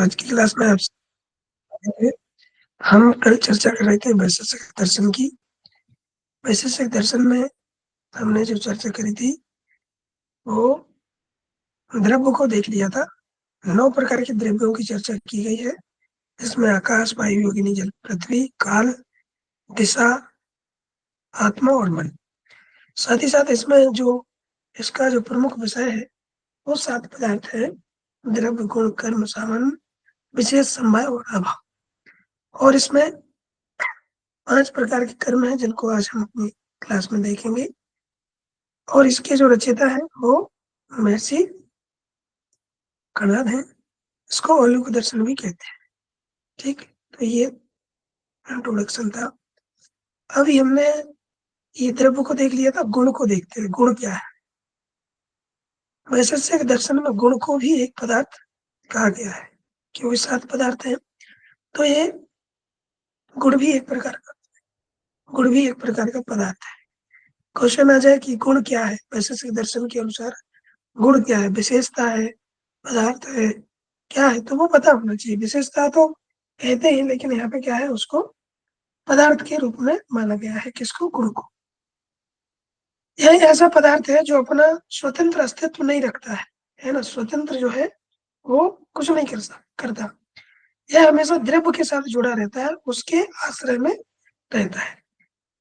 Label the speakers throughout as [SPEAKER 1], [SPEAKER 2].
[SPEAKER 1] आज की क्लास में आपसे हम कल चर्चा कर रहे थे वैशेषिक दर्शन की। वैशेषिक दर्शन में हमने जो चर्चा करी थी वो द्रव्य को देख लिया था। 9 प्रकार के द्रव्यों की चर्चा की गई है, इसमें आकाश, वायु, अग्नि, जल, पृथ्वी, काल, दिशा, आत्मा और मन। साथ ही साथ इसमें जो इसका जो प्रमुख विषय है वो 7 पदार्थ है: द्रव्य, गुण, कर्म, सामान्य, विशेष, समवाय और अभाव। और इसमें 5 प्रकार के कर्म हैं जिनको आज हम अपनी क्लास में देखेंगे। और इसके जो रचयिता है वो महर्षि कणाद हैं। इसको औलूक दर्शन भी कहते हैं। ठीक, तो ये इंट्रोडक्शन था। अभी हमने ये द्रव्य को देख लिया था, गुण को देखते हैं। गुण क्या है? वैशेषिक दर्शन में गुण को भी एक पदार्थ कहा गया है, क्योंकि 7 पदार्थ हैं। तो ये गुण भी एक प्रकार का पदार्थ है। क्वेश्चन आ जाए कि गुण क्या है वैशेषिक दर्शन के अनुसार, गुण क्या है, विशेषता है, पदार्थ है, क्या है, तो वो पता होना चाहिए। विशेषता तो कहते हैं, लेकिन यहाँ पे क्या है, उसको पदार्थ के रूप में माना गया है। किसको? गुण को। यह ऐसा पदार्थ है जो अपना स्वतंत्र अस्तित्व नहीं रखता है ना। स्वतंत्र जो है वो कुछ नहीं करता। यह हमेशा द्रव्य के साथ जुड़ा रहता है, उसके आश्रय में रहता है।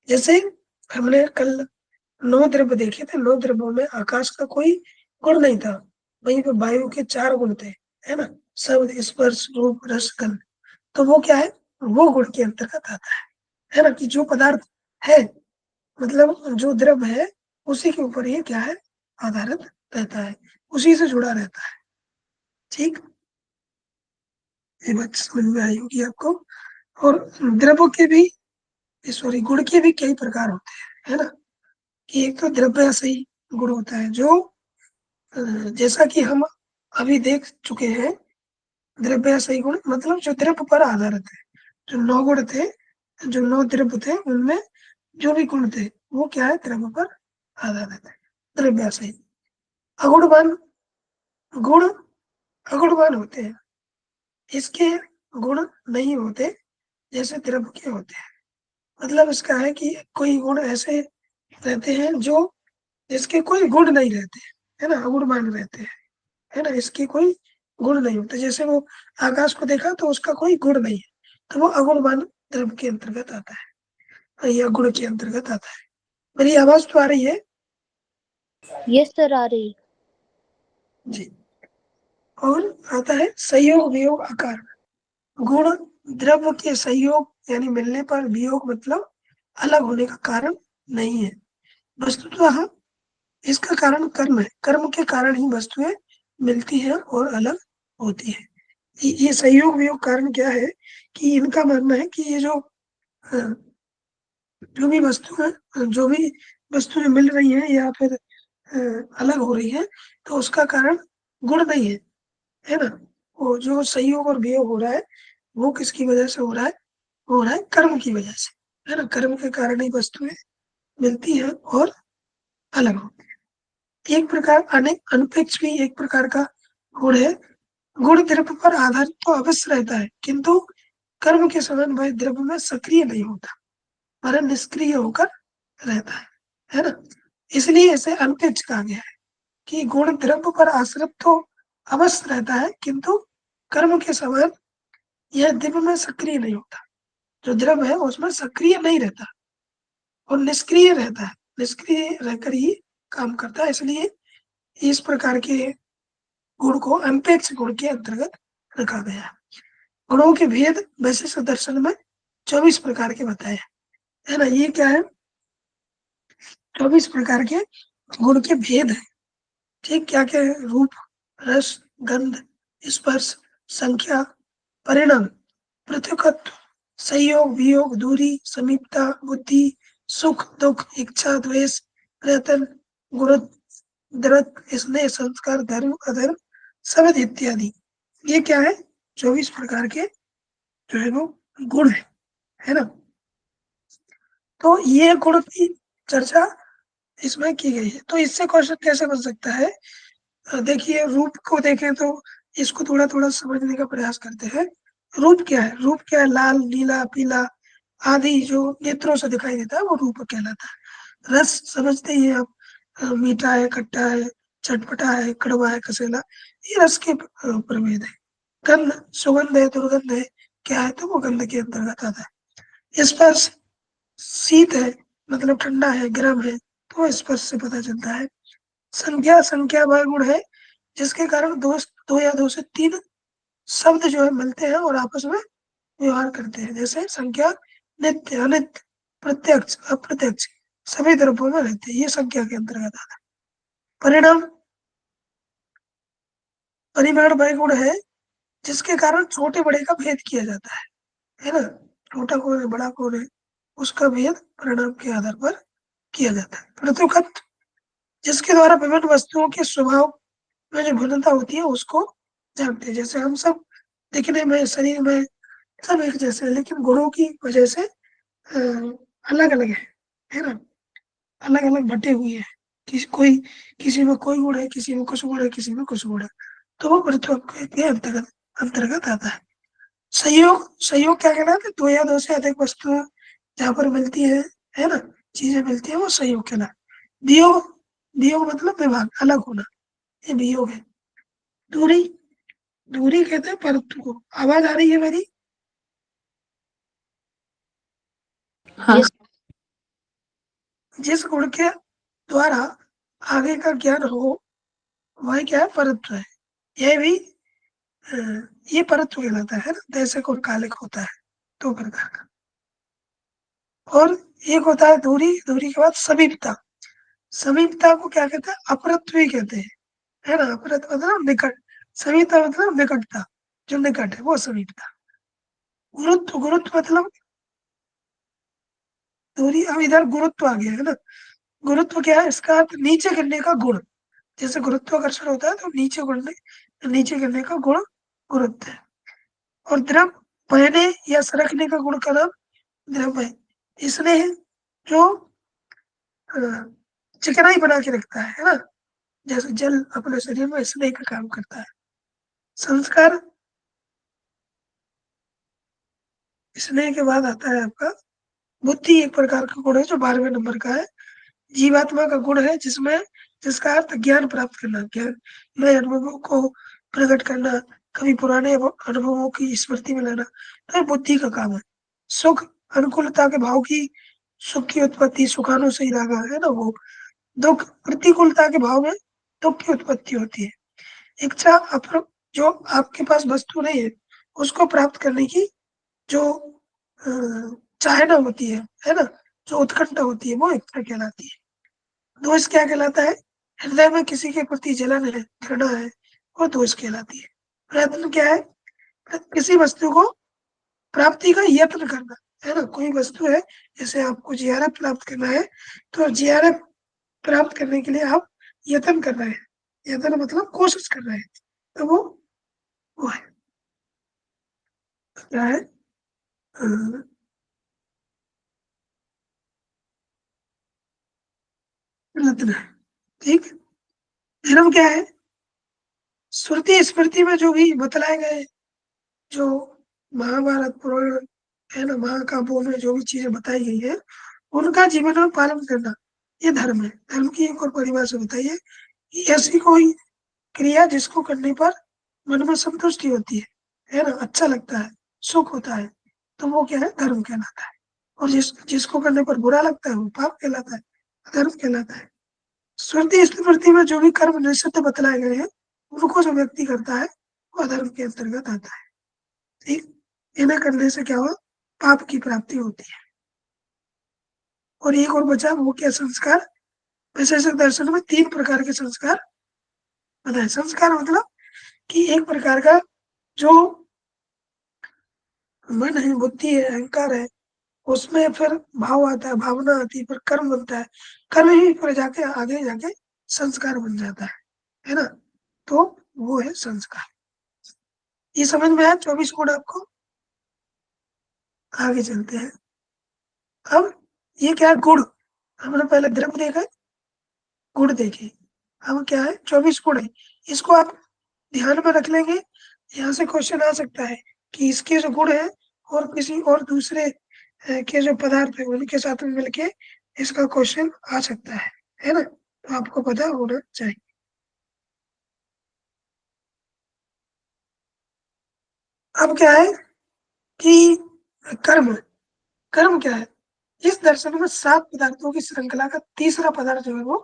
[SPEAKER 1] जैसे हमने कल 9 द्रव्य देखे थे। 9 द्रव्यों में आकाश का कोई गुण नहीं था, वहीं पे वायु के 4 गुण थे, है ना। शब्द, स्पर्श, रूप, रस, गंध। तो वो क्या है, वो गुण के अंतर्गत आता है ना। कि जो पदार्थ है, मतलब जो द्रव्य है, उसी के ऊपर ये क्या है, आधारित रहता है, उसी से जुड़ा रहता है। ठीक, ये बात समझ में आई होगी आपको। और द्रव्य के भी, सॉरी, गुण के भी कई प्रकार होते हैं, है ना। कि एक तो द्रव्य सही गुण होता है, जो जैसा कि हम अभी देख चुके हैं। द्रव्य सही गुण मतलब जो द्रव्य पर आधारित है। जो 9 गुण थे, जो 9 द्रव्य थे, उनमें जो भी गुण थे वो क्या है, द्रव्य पर आधारित है। द्रव्य सही। अगुणवान गुण अगुणवान होते हैं, इसके गुण नहीं होते जैसे द्रव्य के होते हैं। मतलब इसका है कि कोई गुण ऐसे रहते हैं जो जिसके कोई गुण नहीं रहते, है ना, अगुणवान रहते हैं, है ना। इसके कोई गुण नहीं होते। जैसे वो आकाश को देखा तो उसका कोई गुण नहीं है, तो वो अगुणवान द्रव्य के अंतर्गत आता है या गुण के अंतर्गत आता है। मेरी आवाज तो आ रही है?
[SPEAKER 2] यस सर, आ रही
[SPEAKER 1] जी। और आता है संयोग, वियोग, आकार। गुण द्रव्य के संयोग यानी मिलने पर, वियोग मतलब अलग होने का कारण नहीं है। वस्तुतः इसका कारण कर्म है। कर्म के कारण ही वस्तुएं मिलती हैं और अलग होती है। ये संयोग वियोग कारण क्या है कि इनका मानना है कि ये जो भी वस्तुएं मिल रही हैं या फिर अलग हो रही है, तो उसका कारण गुण नहीं है ना। वो जो संयोग और वियोग हो रहा है वो किसकी वजह से हो रहा है? हो रहा है कर्म की वजह से, है ना। कर्म के कारण ही वस्तुएं मिलती हैं और अलग होती है। एक प्रकार अनपेक्ष भी एक प्रकार का गुण है। गुण द्रव्य पर आधारित तो अवश्य रहता है, किंतु कर्म के समय वह द्रव्य में सक्रिय नहीं होता, पर निष्क्रिय होकर रहता है ना। इसलिए इसे अनपेक्ष कहा गया है कि गुण द्रव्य पर आश्रित तो अवश्य रहता है, किंतु कर्म के समान यह द्रव्य में सक्रिय नहीं होता। जो द्रव्य है उसमें सक्रिय नहीं रहता और निष्क्रिय रहता है, निष्क्रिय रहकर ही काम करता है। इसलिए इस प्रकार के गुण को अनपेक्ष गुण के अंतर्गत रखा गया है। गुणों के भेद वैशेषिक दर्शन में 24 प्रकार के बताए हैं, है ना। ये क्या है, 24 प्रकार के गुण के भेद है। ठीक, क्या क्या है? रूप, रस, गंध, स्पर्श, संख्या, परिणाम, पृथकत्व, संयोग, वियोग, दूरी, समीपता, बुद्धि, सुख, दुख, इच्छा, द्वेष, प्रयत्न, गुण, द्रत, स्नेह, संस्कार, धर्म, अधर्म, शब्द इत्यादि। ये क्या है? 24 प्रकार के जो है वो गुण है ना। तो ये गुण की चर्चा इसमें की गई है। तो इससे क्वेश्चन कैसे बन सकता है? देखिए, रूप को देखें तो इसको थोड़ा थोड़ा समझने का प्रयास करते हैं। रूप क्या है? रूप क्या है? लाल, नीला, पीला आदि जो नेत्रों से दिखाई देता है वो रूप कहलाता है। रस समझते ही हैं आप, मीठा है, खट्टा है, चटपटा है, कड़वा है, कसैला, ये रस के प्रभेद है। गंध, सुगंध है, दुर्गंध है, क्या है? तो वो गंध के अंतर्गत आता है। स्पर्श, शीत है मतलब ठंडा है, गर्म है, तो स्पर्श से पता चलता है। संख्या, संख्या वह गुण है जिसके कारण दो या दो से तीन शब्द जो है मिलते हैं और आपस में व्यवहार करते हैं। जैसे संख्या नित्य, अनित्य, प्रत्यक्ष, अप्रत्यक्ष सभी द्रव्यों में रहते हैं, ये संख्या के अंतर्गत आता है। परिणाम, परिमाण वह गुण है जिसके कारण छोटे बड़े का भेद किया जाता है ना? छोटा कौन है, बड़ा कौन है, उसका भेद परिणाम के आधार पर किया जाता है। पृथुकत्व, जिसके द्वारा विभिन्न वस्तुओं के स्वभाव में जो भिन्नता होती है उसको जानते हैं। जैसे हम सब दिखने में, शरीर में सब एक जैसे हैं, लेकिन गुणों की वजह से अलग अलग है ना? अलग अलग बटे हुए हैं। किसी में कोई गुण है, किसी में कुछ गुण है, किसी में कुछ गुण है, तो वो पृथ्वी के अंतर्गत अंतर्गत आता है। संयोग, संयोग क्या कहलाता है? दो या दो से अधिक वस्तुएं जहाँ पर मिलती है ना, चीजें मिलती है, वो संयोग कहलाता है। वियोग, वियोग मतलब विभाग, अलग होना, ये वियोग है। दूरी, दूरी कहते हैं परत्व को। आवाज आ रही है मेरी?
[SPEAKER 2] हाँ।
[SPEAKER 1] जिस गुण के द्वारा आगे का ज्ञान हो वह क्या है? परत्व है। यह भी अ, ये परत्व कहलाता है ना, दैसिक और कालिक होता है दो प्रकार का। और एक होता है दूरी, दूरी के बाद समीपता। समीपता को क्या कहते हैं? अपरत्व ही कहते हैं, है ना? अपरत्व मतलब निकट, समीपता मतलब निकटता, जो निकट है वो समीपता। गुरुत्व, गुरुत्व मतलब दूरी। अब इधर गुरुत्व आ गया है ना। गुरुत्व क्या है? इसका अर्थ नीचे गिरने का गुण। जैसे गुरुत्वाकर्षण होता है तो नीचे गिरने का गुण गुरुत्व है। और द्रव, बहने या सरकने का गुण का नाम द्रव है। इसने जो अ, चिकनाई बना के रखता है ना, जैसे जल अपने शरीर में स्नेह का काम करता है। संस्कार, स्नेह के बाद आता है आपका बुद्धि, एक प्रकार का गुण है जो 12वें नंबर का है। जीवात्मा का गुण है जिसमें, जिसका अर्थ ज्ञान प्राप्त करना, ज्ञान नए अनुभवों को प्रकट करना, कभी पुराने अनुभवों की स्मृति में लाना, तो ये बुद्धि का काम है। सुख, अनुकूलता के भाव की, सुख की उत्पत्ति, सुखानु से ही लगा है ना वो। दुख, प्रतिकूलता के भाव में दुख की उत्पत्ति होती है। इच्छा, जो आपके पास वस्तु नहीं है उसको प्राप्त करने की जो अ, चाहना होती है ना, जो उत्कंठा होती है, वो इच्छा कहलाती है। दोष क्या कहलाता है? हृदय में किसी के प्रति जलन है, घृणा है, वो दोष कहलाती है। प्रयत्न क्या है? किसी वस्तु को प्राप्ति का यत्न करना, है ना? कोई वस्तु है, जैसे आपको जीआरएफ प्राप्त करना है, तो जीआरएफ प्राप्त करने के लिए आप यत्न कर रहे हैं। यत्न मतलब कोशिश कर रहे हैं, तो वो है, क्या है? अ, यत्न है। ठीक। धर्म क्या है? श्रुति स्मृति में जो भी बतलाए गए, जो महाभारत पुराण है ना, महाकाव्यों में जो भी चीजें बताई गई है उनका जीवन में पालन करना, ये धर्म है। धर्म की एक और परिभाषा बताइए कि ऐसी कोई क्रिया जिसको करने पर मन में संतुष्टि होती है ना, अच्छा लगता है, सुख होता है, तो वो क्या है? धर्म कहलाता है। और जिसको करने पर बुरा लगता है वो पाप कहलाता है, अधर्म कहलाता है। श्रुति स्मृति में जो भी कर्म निषिद्ध बतलाए गए हैं उनको जो व्यक्ति करता है वो अधर्म के अंतर्गत आता है। ठीक। इन्हें करने से क्या हुआ? पाप की प्राप्ति होती है। और एक और बचा, वो क्या? संस्कार। वैशेषिक दर्शन में तीन प्रकार के संस्कार बताए। संस्कार मतलब कि एक प्रकार का जो मन है, बुद्धि है, अहंकार है, उसमें फिर भाव आता है, भावना आती है, फिर कर्म बनता है, कर्म ही फिर जाके आगे जाके संस्कार बन जाता है ना? तो वो है संस्कार। ये समझ में आया 24 गुण आपको? आगे चलते हैं। अब ये क्या है? गुण। हमने पहले द्रव्य देखा, गुण देखे। अब क्या है? 24 गुण है। इसको आप ध्यान में रख लेंगे, यहाँ से क्वेश्चन आ सकता है कि इसके जो गुण है और किसी और दूसरे के जो पदार्थ है उनके साथ में मिलके इसका क्वेश्चन आ सकता है ना? तो आपको पता होना चाहिए। अब क्या है कि कर्म, कर्म क्या है? इस दर्शन में 7 पदार्थों की श्रृंखला का तीसरा पदार्थ जो है वो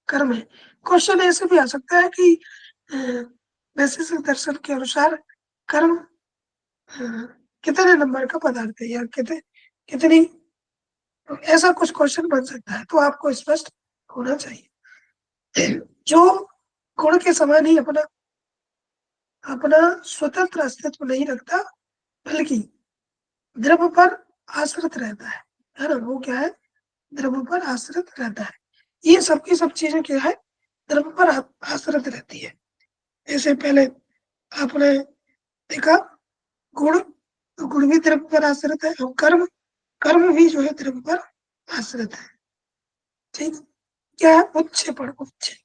[SPEAKER 1] कर्म है। क्वेश्चन ऐसे भी आ सकता है कि अ, वैशेषिक दर्शन के अनुसार कर्म कितने नंबर का पदार्थ है या कितनी, तो ऐसा कुछ क्वेश्चन बन सकता है, तो आपको स्पष्ट होना चाहिए। जो गुण के समान ही अपना अपना स्वतंत्र अस्तित्व नहीं रखता, बल्कि द्रव्य पर आश्रित रहता है ना? वो क्या है? द्रव्य पर आश्रित रहता है। ये सबकी सब चीजें क्या है? द्रव्य पर आश्रित रहती है। जैसे पहले आपने देखा गुण, तो गुण भी द्रव्य पर आश्रित है, और कर्म, कर्म भी जो है द्रव्य पर आश्रित है। ठीक, क्या है? उत्क्षेपण,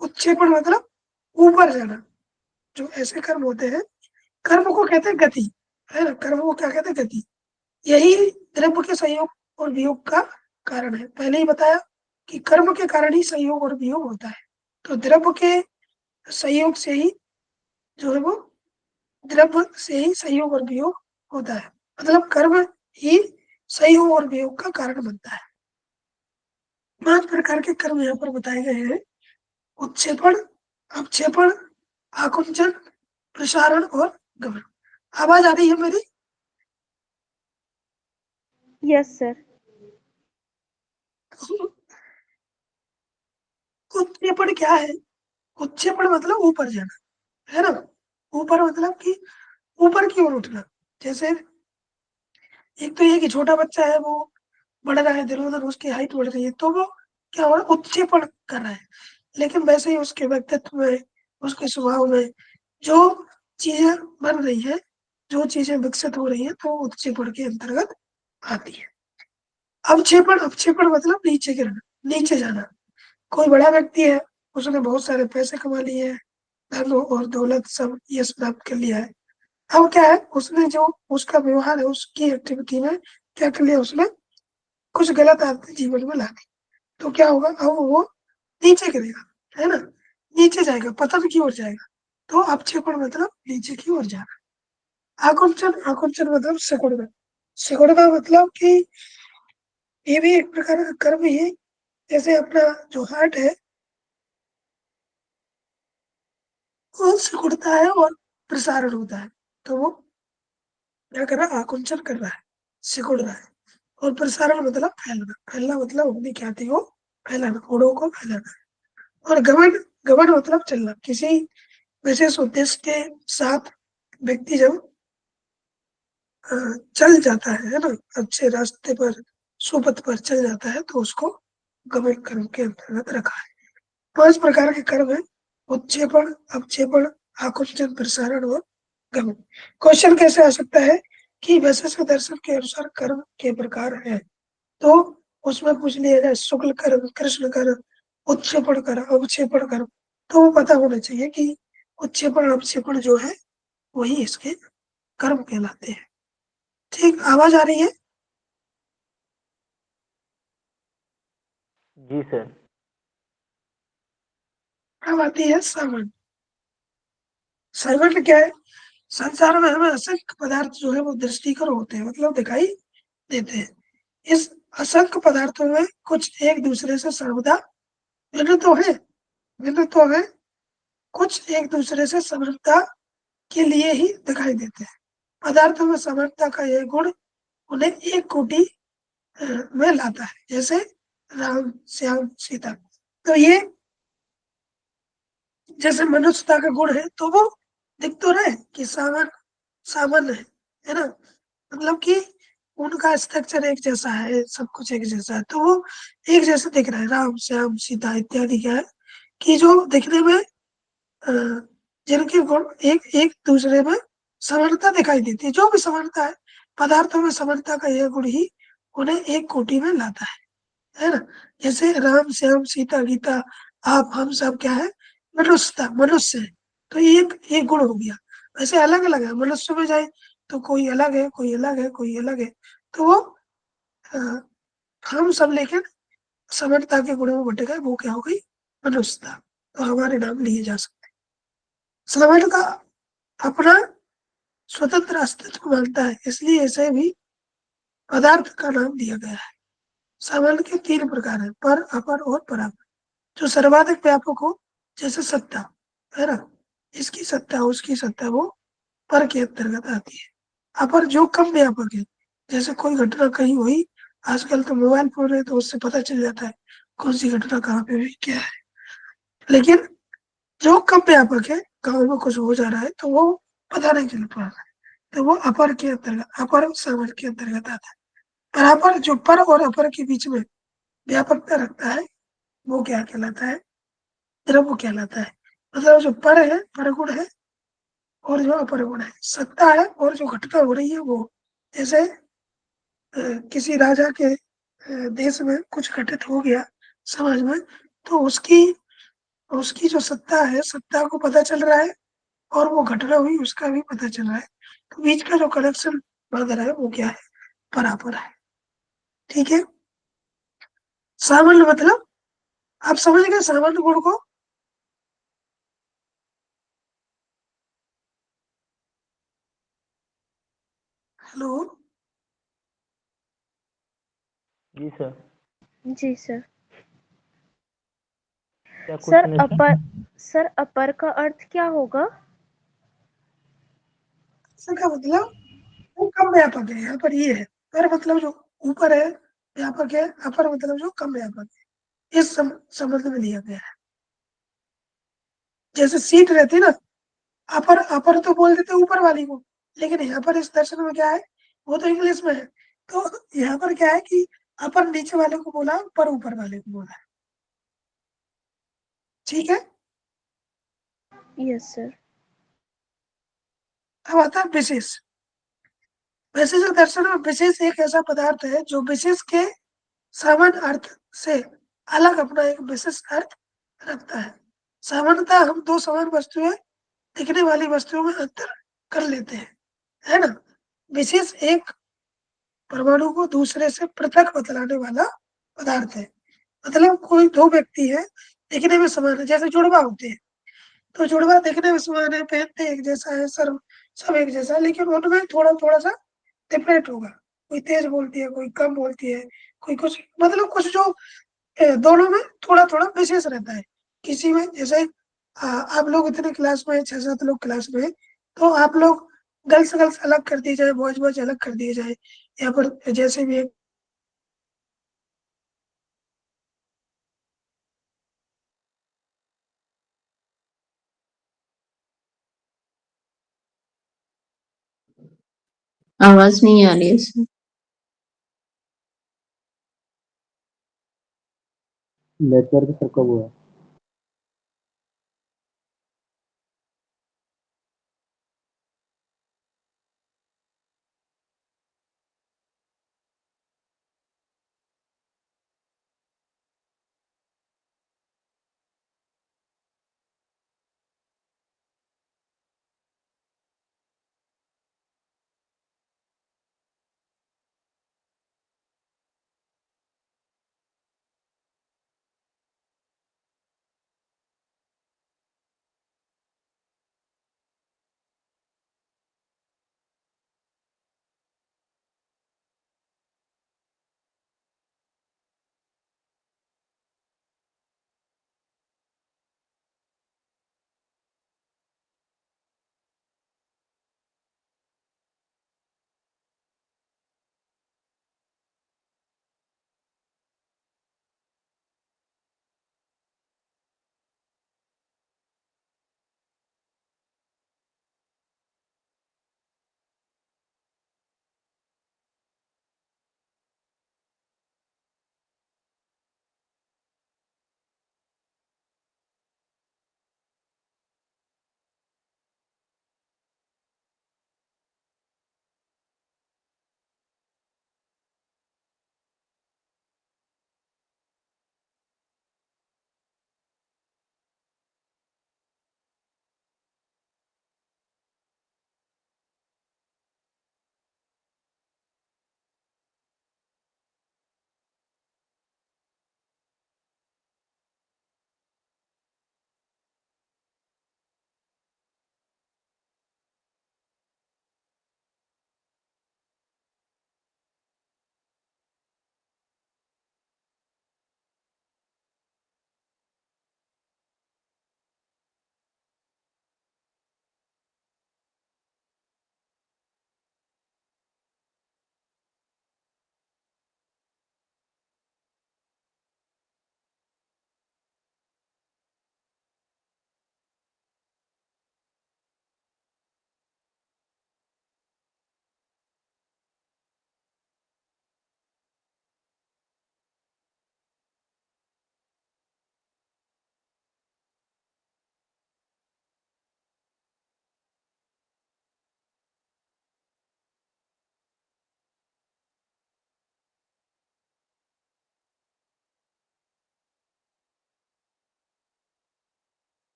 [SPEAKER 1] उत्क्षेपण मतलब ऊपर जाना। जो ऐसे कर्म होते हैं, कर्म को कहते हैं गति, है ना? कर्म को क्या कहते हैं? गति। यही द्रव्य के संयोग और वियोग का कारण है। पहले ही बताया कि कर्म के कारण ही संयोग और वियोग होता है। तो द्रव्य के संयोग से ही जो है वो, द्रव्य से ही संयोग और वियोग होता है, मतलब कर्म ही संयोग और वियोग का कारण बनता है। 5 प्रकार के कर्म यहाँ पर बताए गए हैं: उत्क्षेपण, अपक्षेपण, आकुंचन, प्रसारण और गमन। आवाज आ रही है मेरी?
[SPEAKER 2] Yes, sir.
[SPEAKER 1] उत्क्षेपण क्या है? उत्क्षेपण मतलब ऊपर जाना, है ना? ऊपर मतलब कि ऊपर की ओर उठना। जैसे एक तो ये कि छोटा बच्चा है, वो बढ़ रहा है, दिन उधर उसकी हाइट बढ़ रही है, तो वो क्या हो रहा है? उत्क्षेपण कर रहा है। लेकिन वैसे ही उसके व्यक्तित्व में, उसके स्वभाव में जो चीजें बन रही है, जो चीजें विकसित हो रही है, तो उत्क्षेपण के अंतर्गत आती है। अवक्षेपण, अवक्षेपण मतलब नीचे गिरना, नीचे जाना। कोई बड़ा व्यक्ति है, उसने बहुत सारे पैसे कमा लिए हैं, धन और दौलत सब यश प्राप्त कर लिया है। अब क्या है? उसने जो उसका व्यवहार है, उसकी एक्टिविटी में क्या कर लिया उसने? कुछ गलत आदतें जीवन में ला दी। तो क्या होगा? अब वो नीचे गिरेगा, है ना? नीचे जाएगा, पतन की ओर जाएगा। तो अपक्षेपण मतलब नीचे की ओर जाना। आकुंचन, आकुंचन मतलब सिकुड़ना। सिकुड़ना मतलब कि ये भी एक प्रकार का कर्म ही है। जैसे अपना जो हार्ट है वो सिकुड़ता है और प्रसारण होता है, तो वो क्या कर रहा है? आकुंचन कर रहा है, सिकुड़ रहा है। और प्रसारण मतलब फैलना, फैलना मतलब अपनी ख्याति को फैलाना, गुणों को फैलाना। और गमन, गमन मतलब चलना। किसी विशेष उद्देश्य के साथ व्यक्ति जब अ, चल जाता है ना, अच्छे रास्ते पर, सुपथ पर चल जाता है, तो उसको गमन कर्म के अंतर्गत रखा है। 5 प्रकार के कर्म है: उत्क्षेपण, अपक्षेपण, आकुंचन, प्रसारण और गमन। क्वेश्चन कैसे आ सकता है कि वैशेषिक दर्शन के अनुसार कर्म के प्रकार है, तो उसमें पूछ लिया जाए शुक्ल कर्म, कृष्ण कर्म, उत्क्षेपण कर्म, अवक्षेपण कर्म। तो वो पता होना चाहिए कि उत्क्षेपण अवक्षेपण जो है वही इसके कर्म कहलाते हैं। ठीक, आवाज आ रही है?
[SPEAKER 3] जी सर।
[SPEAKER 1] अब आती है सामान्य। सामान्य क्या है? संसार में हमें असंख्य पदार्थ जो है वो दृष्टिकर होते हैं, मतलब दिखाई देते हैं। इस असंख्य पदार्थों में कुछ एक दूसरे से सर्वदा भिन्न तो है, भिन्न तो है, कुछ एक दूसरे से समरूपता के लिए ही दिखाई देते हैं। पदार्थों में समरूपता का यह गुण उन्हें एक कोटि में लाता है, जैसे राम, श्याम, सीता। तो ये जैसे मनुष्यता का गुण है, तो वो दिख तो रहे कि सामान्य है ना? मतलब कि उनका स्ट्रक्चर एक जैसा है, सब कुछ एक जैसा है, तो वो एक जैसे दिख रहा है। राम, श्याम, सीता इत्यादि क्या है कि जो दिखने में अ, जिनके गुण एक एक दूसरे में समानता दिखाई देती है, जो भी समानता है, पदार्थों में समानता का यह गुण ही उन्हें एक कोटि में लाता है ना? जैसे राम, श्याम, सीता, गीता, आप, हम सब क्या है? मनुष्यता, मनुष्य है। तो एक गुण हो गया। वैसे अलग अलग है, मनुष्य में जाए तो कोई अलग है, कोई अलग है, कोई अलग है। तो वो अ, हम सब लेकिन समानता के गुणों में बट गए, वो क्या हो गई, मनुष्यता। तो हमारे नाम लिए जा सकते हैं। समानता अपना स्वतंत्र अस्तित्व मानता है, इसलिए इसे भी पदार्थ का नाम दिया गया है। सामान्य के तीन प्रकार है, पर, अपर और परापर। जो सर्वाधिक व्यापक हो, जैसे सत्ता, है ना, इसकी सत्ता उसकी सत्ता, वो पर के अंतर्गत आती है। अपर जो कम व्यापक है, जैसे कोई घटना कहीं हुई, आजकल तो मोबाइल फोन है तो उससे पता चल जाता है कौन सी घटना कहाँ पे हुई क्या है। लेकिन जो कम व्यापक है, गाँव में कुछ हो जा रहा है तो वो पता नहीं चल पा रहा है, तो वो अपर के अंतर्गत, अपर सामान्य के अंतर्गत आता है। बराबर जो पर और अपर के बीच में व्यापकता रखता है, वो क्या कहलाता है, द्रव्य कहलाता है। मतलब जो पर है, परगुण है, और जो अपर गुण है सत्ता है, और जो घटना हो रही है वो, जैसे किसी राजा के देश में कुछ घटित हो गया समाज में, तो उसकी उसकी जो सत्ता है, सत्ता को पता चल रहा है, और वो घटना हुई उसका भी पता चल रहा है। तो बीच का जो कनेक्शन बन रहा है वो क्या है, बराबर है। ठीक है। सामान्य मतलब आप समझ गए सामान्य गुण को। हेलो।
[SPEAKER 3] जी सर।
[SPEAKER 2] जी सर।
[SPEAKER 3] क्या
[SPEAKER 2] सर
[SPEAKER 3] क्वेश्चन है सर?
[SPEAKER 2] अपर, सर अपर का अर्थ क्या होगा?
[SPEAKER 1] इसका मतलब वो कम व्यापक है, यहाँ पर ये है, पर मतलब जो ऊपर है व्यापक है, अपर मतलब जो कम व्यापक है, इस संबंध में लिया गया है। जैसे सीट रहती है ना, अपर अपर तो बोल देते हैं ऊपर वाली को, लेकिन यहाँ पर इस दर्शन में क्या है, वो तो इंग्लिश में है। तो यहाँ पर क्या है कि अपर नीचे वाले को बोला, पर ऊपर वाले को बोला। ठीक है।
[SPEAKER 2] Yes sir.
[SPEAKER 1] अब आता है विशेष। विशेष दर्शन में विशेष एक ऐसा पदार्थ है जो विशेष के सामान्य अर्थ से अलग अपना एक विशेष अर्थ रखता है। सामान्यतः हम दो समान वस्तुएं, दिखने वाली वस्तुओं में अंतर कर लेते हैं, है ना। विशेष एक परमाणु को दूसरे से पृथक बतलाने वाला पदार्थ है। मतलब कोई दो व्यक्ति है, दिखने में समान है, जैसे जुड़वा होते हैं, तो जुड़वा दिखने में समान है, पहनते एक जैसा है, सर सब एक जैसा है, लेकिन उनमें थोड़ा थोड़ा सा डिफरेंट होगा। कोई तेज बोलती है, कोई कम बोलती है, कोई कुछ, मतलब कुछ जो दोनों में थोड़ा थोड़ा विशेष रहता है। किसी में जैसे आप लोग इतने क्लास में 6-7 लोग क्लास में हैं, तो आप लोग गर्ल्स गर्ल्स अलग कर दिए जाए, बॉयज बॉयज अलग कर दिए जाए, या फिर जैसे भी
[SPEAKER 4] आवाज नहीं आ रही है सर।
[SPEAKER 3] नेटवर्क सर कब हुआ?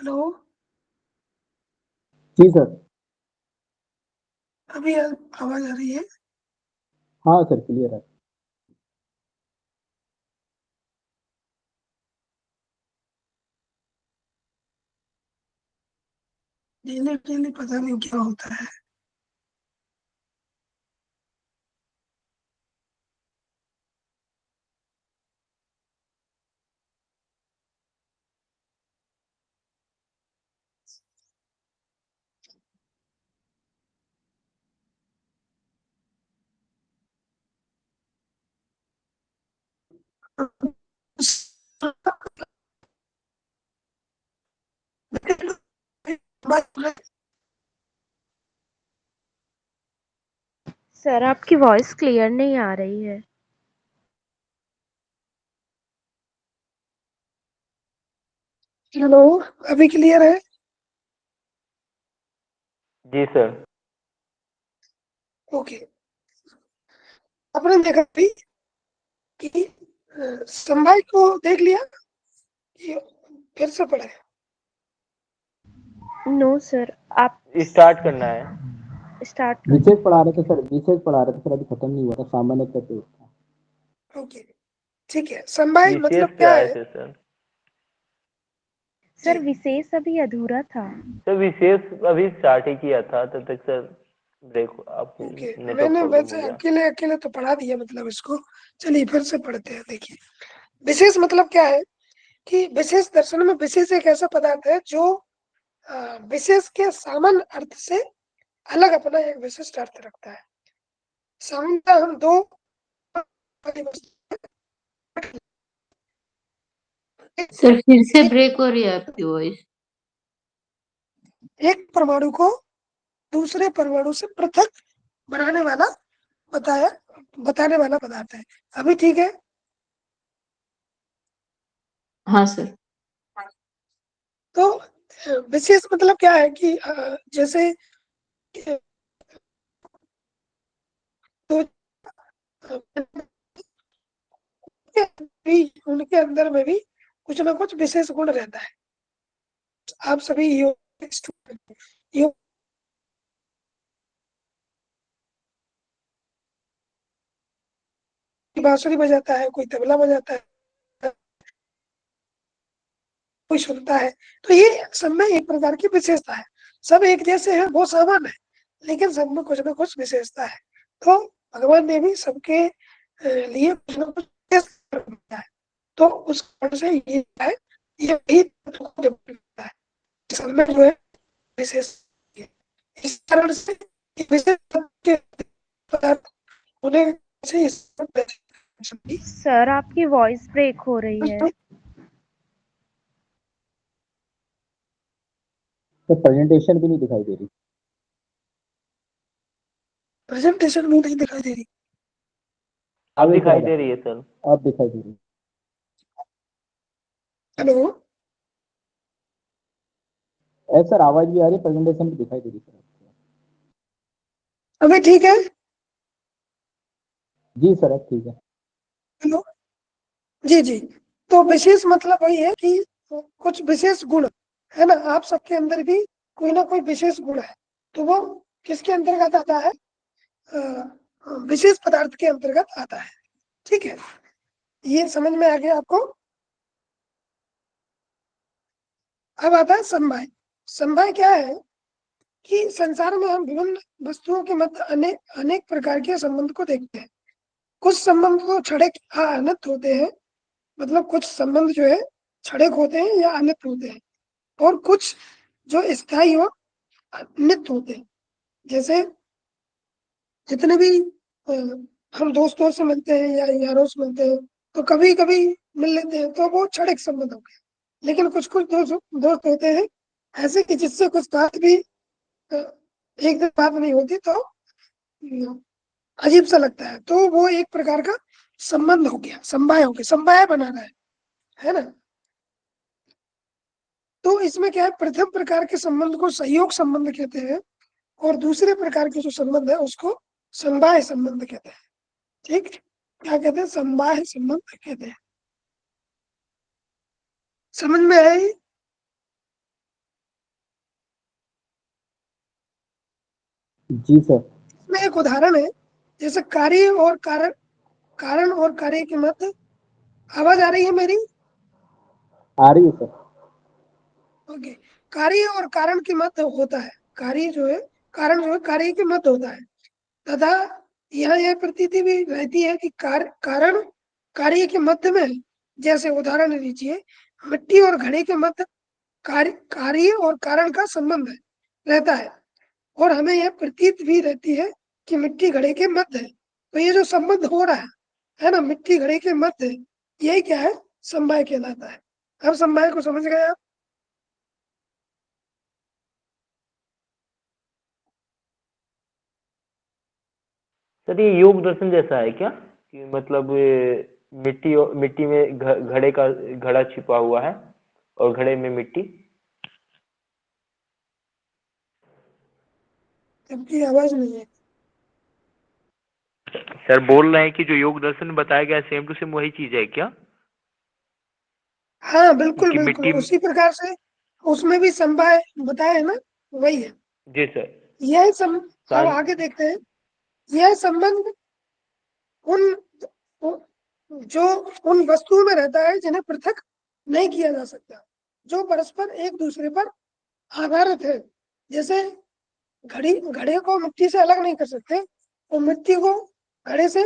[SPEAKER 1] हेलो,
[SPEAKER 3] जी सर।
[SPEAKER 1] अभी आवाज आ रही है?
[SPEAKER 3] हाँ सर, क्लियर है।
[SPEAKER 1] डेली डेली पता नहीं क्या होता है।
[SPEAKER 2] सर आपकी वॉइस क्लियर नहीं आ रही है।
[SPEAKER 1] हेलो, अभी क्लियर है?
[SPEAKER 3] जी सर।
[SPEAKER 1] ओके। आपने देखा भी कि संभाई को देख लिया कि फिर से पढ़े?
[SPEAKER 2] नो सर, आप
[SPEAKER 3] स्टार्ट करना है।
[SPEAKER 2] स्टार्ट
[SPEAKER 3] विशेष
[SPEAKER 2] करिए।
[SPEAKER 3] पढ़ा रहे थे सर, विशेष पढ़ा रहे थे सर, अभी खत्म नहीं हुआ था, सामान्य तत्व था।
[SPEAKER 1] ओके, ठीक है। संभाई
[SPEAKER 3] विशेष
[SPEAKER 1] मतलब
[SPEAKER 3] पे
[SPEAKER 1] क्या
[SPEAKER 3] आए
[SPEAKER 1] है?
[SPEAKER 3] थे सर।
[SPEAKER 2] सर
[SPEAKER 1] जी,
[SPEAKER 2] विशेष अभी अधूरा था।
[SPEAKER 3] सर विशेष अभी स्टार्ट ही किया था, तब तक सर ब्रेक, आपकी
[SPEAKER 1] ओके।
[SPEAKER 3] नेटवर्क
[SPEAKER 1] मैंने
[SPEAKER 3] प्रॉब्लम हो
[SPEAKER 1] वैसे
[SPEAKER 3] गया।
[SPEAKER 1] अकेले अकेले तो पढ़ा दिया मतलब इसको। चलिए फिर से पढ़ते हैं। देखिए, विशेष मतलब क्या है कि विशेष दर्शन में विशेष एक ऐसा पदार्थ है जो विशेष के सामान्य अर्थ से अलग अपना एक विशिष्ट अर्थ रखता है। सामान्यतः हम दो
[SPEAKER 4] सर फिर से ब्रेक हो रही है आपकी वॉइस।
[SPEAKER 1] एक परमाणु को दूसरे परमाणु से पृथक बनाने वाला बताया बताने वाला पदार्थ है। अभी ठीक है?
[SPEAKER 4] हाँ सर।
[SPEAKER 1] तो विशेष मतलब क्या है कि जैसे तो उनके अंदर में भी कुछ ना कुछ विशेष गुण रहता है। आप सभी योग बांसुरी बजाता है, कोई तबला बजाता है, कोई सुनता है। तो ये सब में एक प्रकार की विशेषता है। सब एक जैसे हैं, वो समान है, लेकिन सब में कुछ ना कुछ विशेषता है। तो भगवान ने भी सबके लिए कुछ ना कुछ विशेष रखा है। तो उस कारण से ये है, ये भी तत्व को डेवलप करता है। सब में जो है विशेष है। इस कारण से ये विशेष तत्व के पदार्थ होने से इस
[SPEAKER 2] सर आपकी वॉइस ब्रेक हो रही है।
[SPEAKER 3] तो प्रेजेंटेशन भी नहीं दिखाई दे रही।
[SPEAKER 1] प्रेजेंटेशन में नहीं दिखाई दे रही।
[SPEAKER 3] अब दिखाई दे रही है सर। अब दिखाई दे रही है।
[SPEAKER 1] हेलो,
[SPEAKER 3] सर आवाज भी आ रही है, प्रेजेंटेशन भी दिखाई दे रही है सर।
[SPEAKER 1] अभी ठीक है?
[SPEAKER 3] जी सर, अब ठीक है।
[SPEAKER 1] हेलो, जी जी। तो विशेष मतलब वही है कि कुछ विशेष गुण है ना, आप सबके अंदर भी कोई ना कोई विशेष गुण है। तो वो किसके अंतर्गत आता है? विशेष पदार्थ के अंतर्गत आता है। ठीक है, ये समझ में आ गया आपको? अब आता है समवाय। समवाय क्या है कि संसार में हम विभिन्न वस्तुओं के मध्य अनेक अनेक प्रकार के संबंध को देखते हैं। कुछ संबंध तो क्षणिक या अनंत होते हैं, मतलब कुछ संबंध जो है क्षणिक होते हैं या अनंत होते हैं, और कुछ जो स्थायी और नित्य होते हैं। जैसे जितने भी हम दोस्तों से मिलते हैं या यारों से मिलते हैं, तो कभी कभी मिल लेते हैं, तो वो क्षणिक संबंध हो गए। लेकिन कुछ कुछ दोस्त होते हैं ऐसे कि जिससे कुछ बात भी एक दिन बात नहीं होती तो अजीब सा लगता है, तो वो एक प्रकार का संबंध हो गया, समवाय हो गया, समवाय बनाना है ना। तो इसमें क्या है, प्रथम प्रकार के संबंध को सहयोग संबंध कहते हैं, और दूसरे प्रकार के जो संबंध है उसको समवाय संबंध कहते हैं। ठीक, क्या कहते हैं? समवाय संबंध कहते हैं। समझ में आई?
[SPEAKER 3] जी सर।
[SPEAKER 1] इसमें एक उदाहरण है, जैसे कार्य और कारण, कारण और कार्य के मध्य, आवाज आ रही है मेरी?
[SPEAKER 3] आ रही है सर।
[SPEAKER 1] ओके। कार्य और कारण के मध्य होता है, कार्य जो है, कारण जो है कार्य के मध्य होता है, तथा यहाँ यह प्रतीति भी रहती है कि कारण कार्य के मध्य में है। जैसे उदाहरण लीजिए, मिट्टी और घड़े के मध्य कार्य और कारण का संबंध है, रहता है, और हमें यह प्रतीत भी रहती है कि मिट्टी घड़े के मध्य है। तो ये जो संबंध हो रहा है ना, मिट्टी घड़े के मध्य, यही क्या है, समवाय कहलाता है। अब समवाय को समझ गए आप?
[SPEAKER 3] सर ये योग दर्शन जैसा है क्या, कि मतलब मिट्टी में घड़े का घड़ा छिपा हुआ है और घड़े में मिट्टी।
[SPEAKER 1] सबकी आवाज नहीं है।
[SPEAKER 3] सर बोल रहे हैं कि जो योग दर्शन में बताया गया सेम टू सेम वही चीज है क्या,
[SPEAKER 1] हाँ बिल्कुल
[SPEAKER 3] कि
[SPEAKER 1] बिल्कुल,
[SPEAKER 3] मिट्टी।
[SPEAKER 1] उसी प्रकार से उसमें भी समवाय बताया है ना, वही है।
[SPEAKER 3] जी सर।
[SPEAKER 1] यह अब
[SPEAKER 3] कान।
[SPEAKER 1] आगे देखते हैं। यह संबंध उन जो उन वस्तुओं में रहता है जिन्हें पृथक नहीं किया जा सकता, जो परस्पर एक दूसरे पर आधारित है। जैसे घड़े को मिट्टी से अलग नहीं कर सकते, और मिट्टी को घड़े से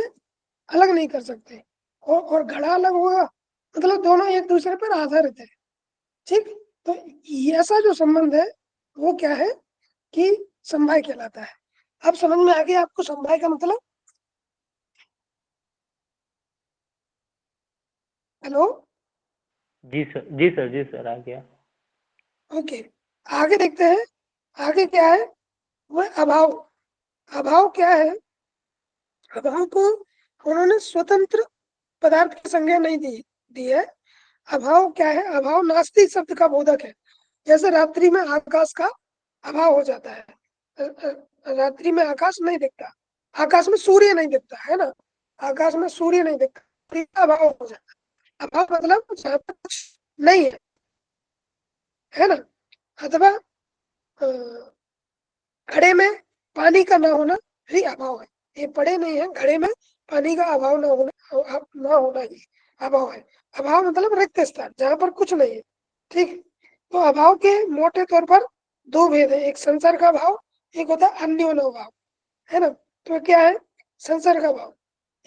[SPEAKER 1] अलग नहीं कर सकते, और घड़ा अलग होगा, मतलब दोनों एक दूसरे पर आधारित है। ठीक। तो ऐसा जो संबंध है वो क्या है कि समवाय कहलाता है। अब समझ में आ गया आपको समवाय का मतलब? हेलो?
[SPEAKER 3] जी सर, जी सर, जी सर, आ गया।
[SPEAKER 1] ओके। आगे देखते हैं। आगे क्या है, वह अभाव। अभाव क्या है? अभाव को उन्होंने स्वतंत्र पदार्थ की संज्ञा नहीं दी है। अभाव क्या है? अभाव नास्तिक शब्द का बोधक है। जैसे रात्रि में आकाश का अभाव हो जाता है, रात्रि में आकाश नहीं दिखता, आकाश में सूर्य नहीं दिखता है ना, आकाश में सूर्य नहीं दिखता, तो इसका अभाव हो जाता है। अभाव मतलब जहाँ पर कुछ नहीं है ना। अथवा अ, घड़े में पानी का ना होना भी अभाव है। ये पड़े नहीं है, घड़े में पानी का अभाव ना होना ही अभाव है। अभाव मतलब रिक्त स्थान, जहाँ पर कुछ नहीं है। ठीक। तो अभाव के मोटे तौर पर दो भेद है, एक संसर्ग का भाव, एक होता है अन्योन्य भाव, है ना। तो क्या है संसर्ग का भाव?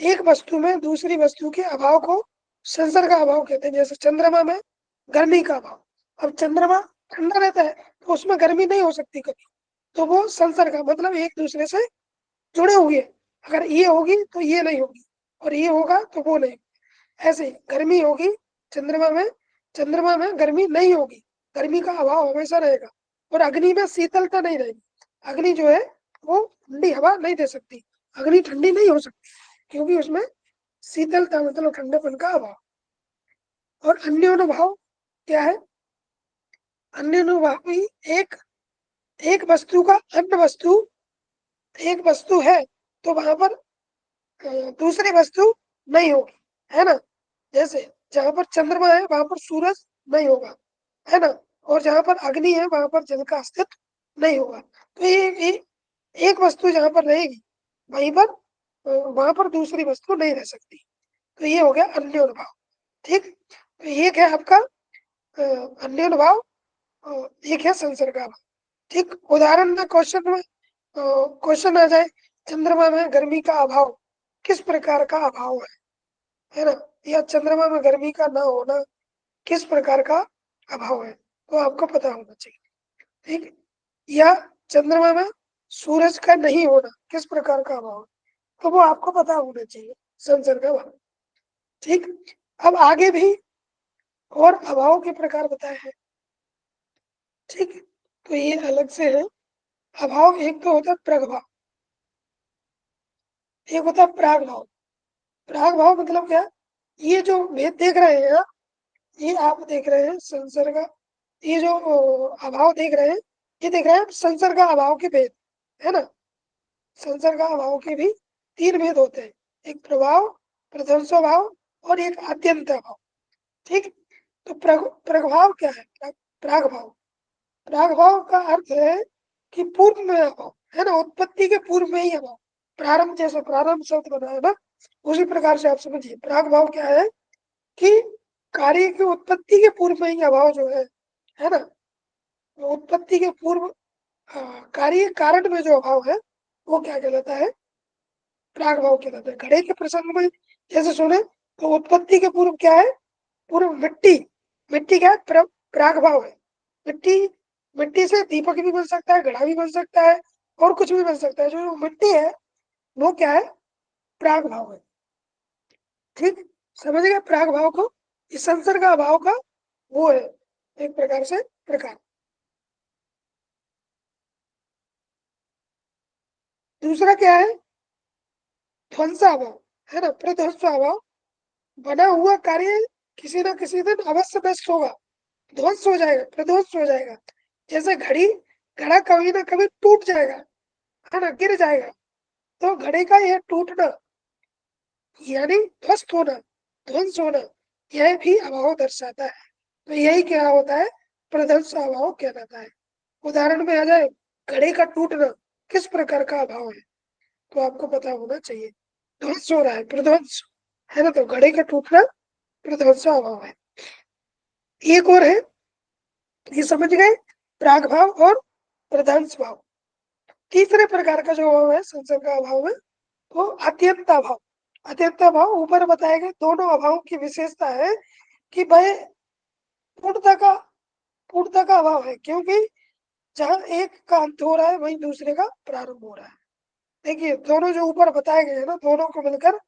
[SPEAKER 1] एक वस्तु में दूसरी वस्तु के अभाव को संसर्ग का अभाव कहते हैं। जैसे चंद्रमा में गर्मी का अभाव, अब चंद्रमा ठंडा रहता है तो उसमें गर्मी नहीं हो सकती कभी, तो वो संसर्ग का मतलब एक दूसरे से जुड़े हुए हैं। अगर ये होगी तो ये नहीं होगी, और ये होगा तो वो नहीं। ऐसे ही गर्मी होगी चंद्रमा में, चंद्रमा में गर्मी नहीं होगी, गर्मी का अभाव हमेशा रहेगा। और अग्नि में शीतलता नहीं रहेगी, अग्नि जो है वो ठंडी हवा नहीं दे सकती, अग्नि ठंडी नहीं हो सकती, क्योंकि उसमें शीतलता मतलब ठंडेपन का अभाव। और अन्योन्य भाव क्या है? अन्योन्य भाव भी एक एक वस्तु का अन्य वस्तु, एक वस्तु है तो वहां पर दूसरी वस्तु नहीं होगी, है ना। जैसे जहां पर चंद्रमा है वहां पर सूरज नहीं होगा, है ना, और जहां पर अग्नि है वहां पर जल का अस्तित्व नहीं होगा। तो ये एक वस्तु जहां पर रहेगी वहीं पर वहां पर दूसरी वस्तु नहीं रह सकती। तो ये हो गया अन्योन्य भाव। ठीक। तो एक है आपका अन्योन्य भाव, एक है संसर्ग भाव। ठीक। उदाहरण में क्वेश्चन आ जाए, चंद्रमा में गर्मी का अभाव किस प्रकार का अभाव है ना, या चंद्रमा में गर्मी का ना होना किस प्रकार का अभाव है, तो आपको पता होना चाहिए। ठीक। या चंद्रमा में सूरज का नहीं होना किस प्रकार का अभाव है, तो वो आपको पता होना चाहिए, संसर्ग अभाव। ठीक। अब आगे भी और अभाव के प्रकार बताए हैं। ठीक। तो ये अलग से है अभाव। एक तो होता है प्रगभाव, एक होता है प्राग भाव। प्राग भाव मतलब क्या? ये जो भेद देख रहे हैं आप, ये आप देख रहे हैं संसर्ग, ये जो अभाव देख रहे हैं, ये देख रहे हैं आप संसर्ग अभाव के भेद, है ना। संसर्ग अभाव के भी तीन भेद होते हैं, एक प्रभाव, प्रध्वंसो भाव, और एक आद्यंत भाव। ठीक। तो प्रभाव क्या है? प्राग भाव। प्राग भाव का अर्थ है कि पूर्व में अभाव, है ना, उत्पत्ति के पूर्व में ही अभाव। प्रारंभ, जैसे प्रारंभ शब्द बना है ना, उसी प्रकार से आप समझिए प्राग भाव क्या है कि कार्य की उत्पत्ति के पूर्व में ही अभाव जो है ना, उत्पत्ति के पूर्व कार्य कारण में जो अभाव है वो क्या कहलाता है, प्राग भाव कहलाता है। घड़े के प्रसंग में जैसे सुने तो उत्पत्ति के पूर्व क्या है, पूर्व मिट्टी, मिट्टी क्या है, प्राग भाव है। मिट्टी, मिट्टी से दीपक भी बन सकता है, घड़ा भी बन सकता है, और कुछ भी बन सकता है। जो मिट्टी है वो क्या है, प्राग भाव है। ठीक, समझ गए प्राग भाव को, इस संसर्ग का अभाव का वो है एक प्रकार से प्रकार। दूसरा क्या है, ध्वंसाभाव, है ना, प्रध्वंसाभाव। बना हुआ कार्य किसी ना किसी दिन अवश्य नष्ट होगा, ध्वंस हो जाएगा, प्रध्वंस हो जाएगा। जैसे घड़ी, घड़ा कभी ना कभी टूट जाएगा, है ना, गिर जाएगा। तो घड़े का यह टूटना यानी ध्वस्त होना, ध्वंस होना, यह भी अभाव दर्शाता है। तो यही क्या होता है, प्रध्वंस अभाव कहलाता है। उदाहरण में आ जाए, घड़े का टूटना किस प्रकार का अभाव है, तो आपको पता होना चाहिए। ध्वंस हो रहा है, प्रध्वंस, है ना, तो घड़े का टूटना प्रध्वंस अभाव है। एक और है, ये समझ गए, प्राग भाव और प्रध्वंस भाव। तीसरे प्रकार का जो भाव है संसर्ग का अभाव में, वो अत्यंत अभाव। अत्यंत अभाव ऊपर बताए गए दोनों अभावों की विशेषता है कि भाई पूर्णता का, पूर्णता का अभाव है, क्योंकि जहां एक का अंत हो रहा है वहीं दूसरे का प्रारंभ हो रहा है। देखिए दोनों जो ऊपर बताए गए हैं ना, दोनों को मिलकर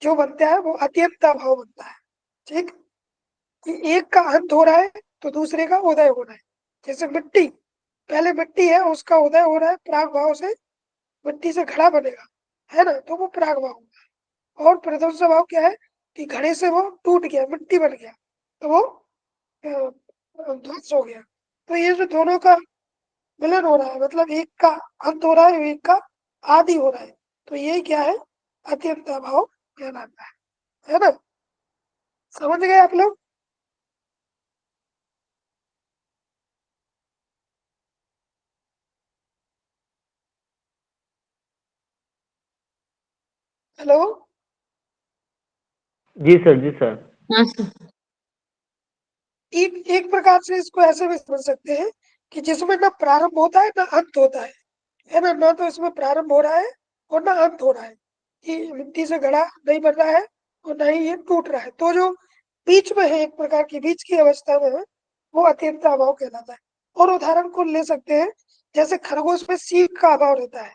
[SPEAKER 1] जो बनता है वो अत्यंत अभाव बनता है। ठीक, कि एक का अंत हो रहा है तो दूसरे का उदय हो रहा है। जैसे मिट्टी, पहले मिट्टी है उसका उदय हो रहा है, प्राग भाव से मिट्टी से घड़ा बनेगा, है ना, तो वो प्राग भाव होता है। और प्रथम स्वभाव क्या है कि घड़े से वो टूट गया, मिट्टी बन गया, तो वो ध्वंस हो गया। तो ये जो दोनों का मिलन हो रहा है, मतलब एक का अंत हो रहा है, एक का आदि हो रहा है, तो यही क्या है, अत्यंत अभाव कहलाता है ना। समझ गए आप लोग। हेलो,
[SPEAKER 3] जी सर, जी सर।
[SPEAKER 4] हाँ सर।
[SPEAKER 1] एक एक प्रकार से इसको ऐसे भी समझ सकते हैं कि जिसमें ना प्रारंभ होता है ना अंत होता है ना, ना तो इसमें प्रारंभ हो रहा है और ना अंत हो रहा है। ये मिट्टी से घड़ा नहीं बन रहा है और ना ही ये टूट रहा है, तो जो बीच में है, एक प्रकार की बीच की अवस्था में है, वो अत्यंत अभाव कहलाता है। और उदाहरण को ले सकते हैं, जैसे खरगोश में सींग का अभाव रहता है,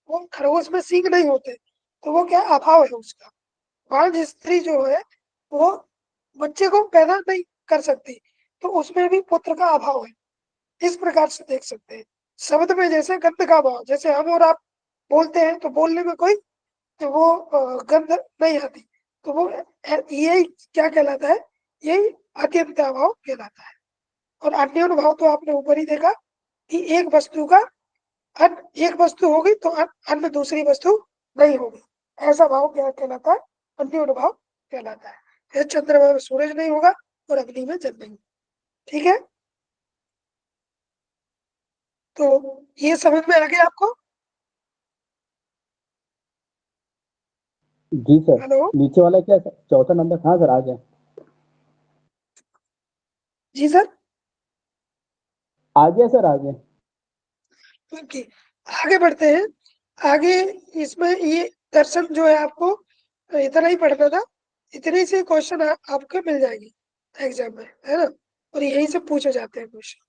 [SPEAKER 1] वो खरगोश में सींग नहीं होते, तो वो क्या अभाव है उसका। बाल स्त्री जो है वो बच्चे को पैदा नहीं कर सकती, तो उसमें भी पुत्र का अभाव है। इस प्रकार से देख सकते हैं। शब्द में जैसे गंध का अभाव, जैसे हम और आप बोलते हैं तो बोलने में कोई तो वो गंध नहीं आती, तो वो यही क्या कहलाता है, यही अत्यंत अभाव कहलाता है। और अन्य भाव तो आपने ऊपर ही देखा कि एक वस्तु का अन्य, एक वस्तु होगी तो अन्य दूसरी वस्तु नहीं होगी, ऐसा भाव क्या कहलाता है, अन्य भाव कहलाता है। फिर चंद्रमा में सूरज नहीं होगा और अग्नि में जल नहीं। ठीक है, तो ये समझ में आ गया आपको।
[SPEAKER 5] जी सर।
[SPEAKER 1] हेलो,
[SPEAKER 5] नीचे वाला क्या सर? चौथा नंबर कहाँ सर? आ गया।
[SPEAKER 1] जी सर।
[SPEAKER 5] आ गया सर, आ गया।
[SPEAKER 1] ओके, आगे बढ़ते हैं। आगे इसमें ये दर्शन जो है आपको इतना ही पढ़ना था, इतने से क्वेश्चन आपको मिल जाएंगे एग्जाम में, है ना, और यही से पूछे जाते हैं क्वेश्चन।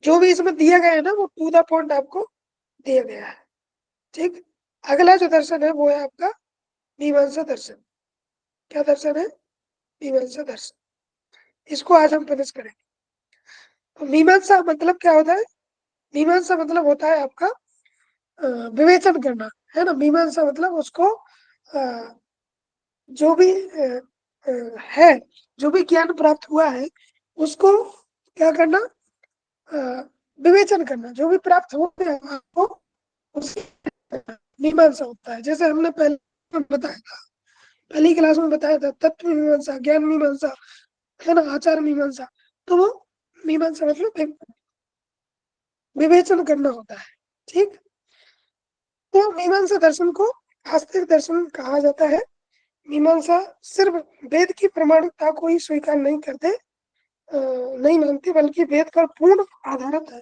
[SPEAKER 1] जो भी इसमें दिया गया है ना वो टू द पॉइंट आपको दिया गया है। ठीक, अगला जो दर्शन है वो है आपका मीमांसा दर्शन। क्या दर्शन है, मीमांसा दर्शन। इसको आज हम फिनिश करेंगे। तो मीमांसा मतलब क्या होता है, मीमांसा मतलब होता है आपका विवेचन करना, है ना। मीमांसा मतलब उसको जो भी है, जो भी ज्ञान प्राप्त हुआ है उसको क्या करना, अ, विवेचन करना। जो भी प्राप्त हो गया आपको उसकी मीमांसा होता है। जैसे हमने पहले में बताया था, पहली क्लास में बताया था, तत्व मीमांसा, ज्ञान मीमांसा, है ना, आचार मीमांसा। तो वो मीमांसा मतलब विवेचन करना होता है। ठीक, तो मीमांसा दर्शन को आस्तिक दर्शन कहा जाता है। मीमांसा सिर्फ वेद की प्रमाणिकता को ही स्वीकार नहीं करते, नहीं मानते, बल्कि वेद पर पूर्ण आधारित है।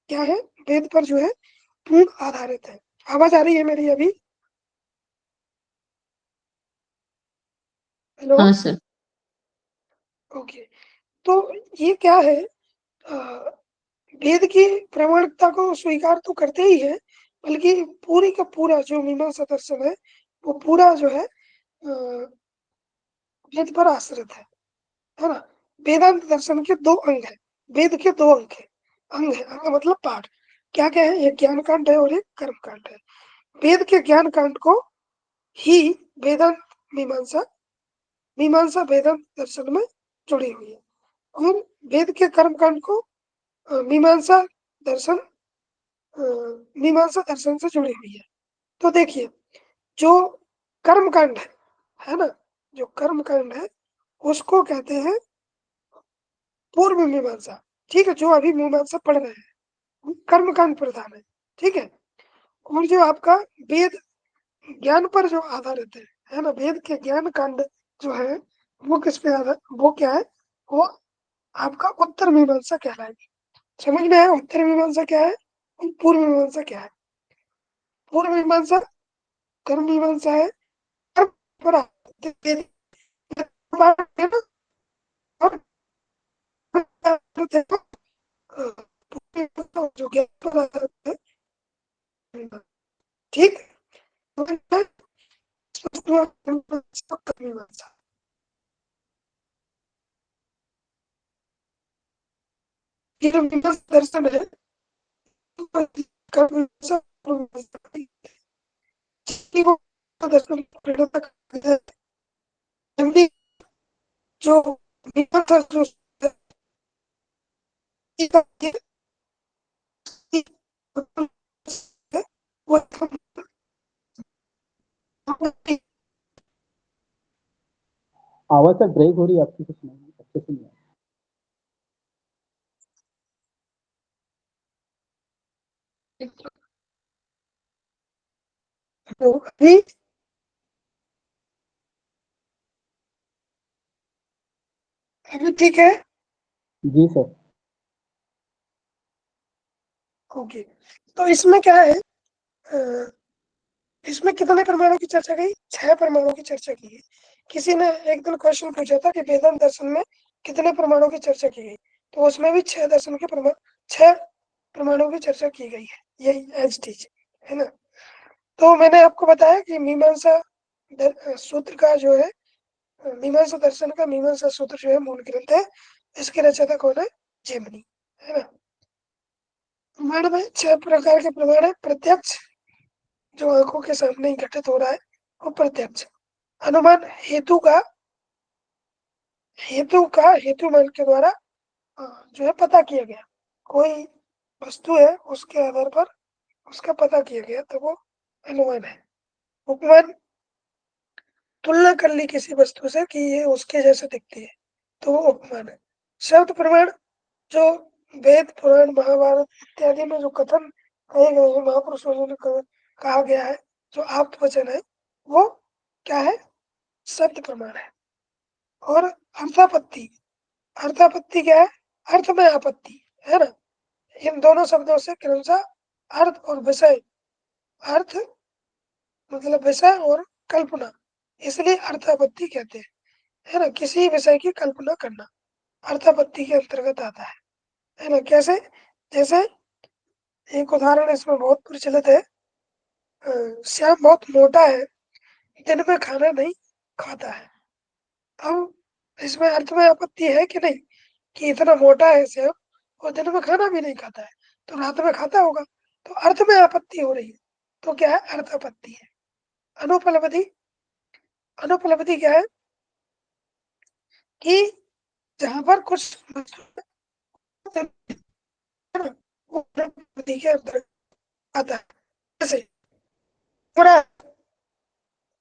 [SPEAKER 1] क्या है? वेद पर जो है पूर्ण आधारित है। आवाज आ रही है मेरी अभी? हेलो?
[SPEAKER 4] हाँ सर।
[SPEAKER 1] ओके। तो ये क्या है, वेद की प्रामाणिकता को स्वीकार तो करते ही है, बल्कि पूरी का पूरा जो मीमांसा दर्शन है वो पूरा जो है वेद पर आश्रित है ना। वेदांत दर्शन के दो अंग है, वेद के दो अंग है, अंग मतलब पाठ। क्या क्या है? एक ज्ञान कांड है और एक कर्म कांड है। वेद के ज्ञान कांड को ही वेदांत मीमांसा मीमांसा वेदांत दर्शन में जुड़ी हुई है, और वेद के कर्म कांड को मीमांसा दर्शन मीमांसा दर्शन से जुड़ी हुई है। तो देखिए, जो कर्म कांड है ना, जो कर्म कांड है उसको कहते हैं पूर्व मीमांसा। ठीक है, जो अभी मीमांसा पढ़ रहे हैं वो कर्म कांड प्रधान है। ठीक है। और जो आपका वेद ज्ञान पर जो आधारित है ना, वेद के ज्ञान कांड जो है वो किस पे आधार, वो क्या है? वो आपका उत्तर मीमांसा कहलाएगी। समझ में आया? उत्तर मीमांसा क्या है और पूर्व मीमांसा क्या है? पूर्व मीमांसा कर्म मीमांसा है, कर्म पर आधारित है ना, और जो ज्ञान पर आधारित है। ठीक। मीमांसा ये जो मीमांसा दर्शन है कर्म मीमांसा वो दर्शन प्रेरणा करता है। जल्दी जो मीमांसा जो वो
[SPEAKER 5] आवाज सर ब्रेक हो रही है आपकी, कुछ नहीं अच्छे से नहीं आ
[SPEAKER 1] तो अभी अभी ठीक है।
[SPEAKER 5] रही। जी सर।
[SPEAKER 1] ओके। तो इसमें क्या है, अ, इसमें कितने प्रमाणों की चर्चा की? 6 प्रमाणों की चर्चा की गई। किसी ने एक दिन क्वेश्चन पूछा था कि वेदांत दर्शन में कितने प्रमाणों की चर्चा की गई, तो उसमें भी 6 दर्शन के प्रमाण, 6 प्रमाणों की चर्चा की गई है। यही एज टीच है ना। तो मैंने आपको बताया कि मीमांसा सूत्र का जो है, मीमांसा दर्शन का मीमांसा सूत्र जो है मूल ग्रंथ है। इसके रचयिता कौन है? जैमिनी, है ना। प्रमाण में 6 प्रकार के प्रमाण है। प्रत्यक्ष, जो आंखों के सामने ही घटित हो रहा है वो प्रत्यक्ष। अनुमान, हेतु मान के द्वारा जो है पता किया गया, कोई वस्तु है उसके आधार पर उसका पता किया गया तो वो अनुमान है। उपमान, तुलना कर ली किसी वस्तु से कि ये उसके जैसे दिखती है तो वो उपमान है। शब्द प्रमाण, जो वेद पुराण महाभारत इत्यादि में जो कथन कहे गए हैं, महापुरुषों ने कहा गया है, जो आप्त वचन है, वो क्या है? शब्द प्रमाण है। और अर्थापत्ति, अर्थापत्ति क्या है? अर्थ में आपत्ति, है ना। इन दोनों शब्दों से क्रमशः अर्थ और विषय, अर्थ मतलब विषय और कल्पना, इसलिए अर्थापत्ति कहते हैं, है ना। किसी विषय की कल्पना करना अर्थापत्ति के अंतर्गत आता है ना। कैसे? जैसे एक उदाहरण इसमें बहुत प्रचलित है, श्याम बहुत मोटा है, दिन में खाना नहीं खाता है। अब इसमें अर्थ में आपत्ति है कि नहीं, कि इतना मोटा है श्याम और दिन में खाना भी नहीं खाता है, तो रात में खाता होगा, तो अर्थ में आपत्ति हो रही है, तो क्या है? अर्थापत्ति है। अनुपलब्धि, अनुपलब्धि क्या है? कि जहां पर कुछ वो अनुपलब्धि के अंतर्गत आता है। जैसे पूरा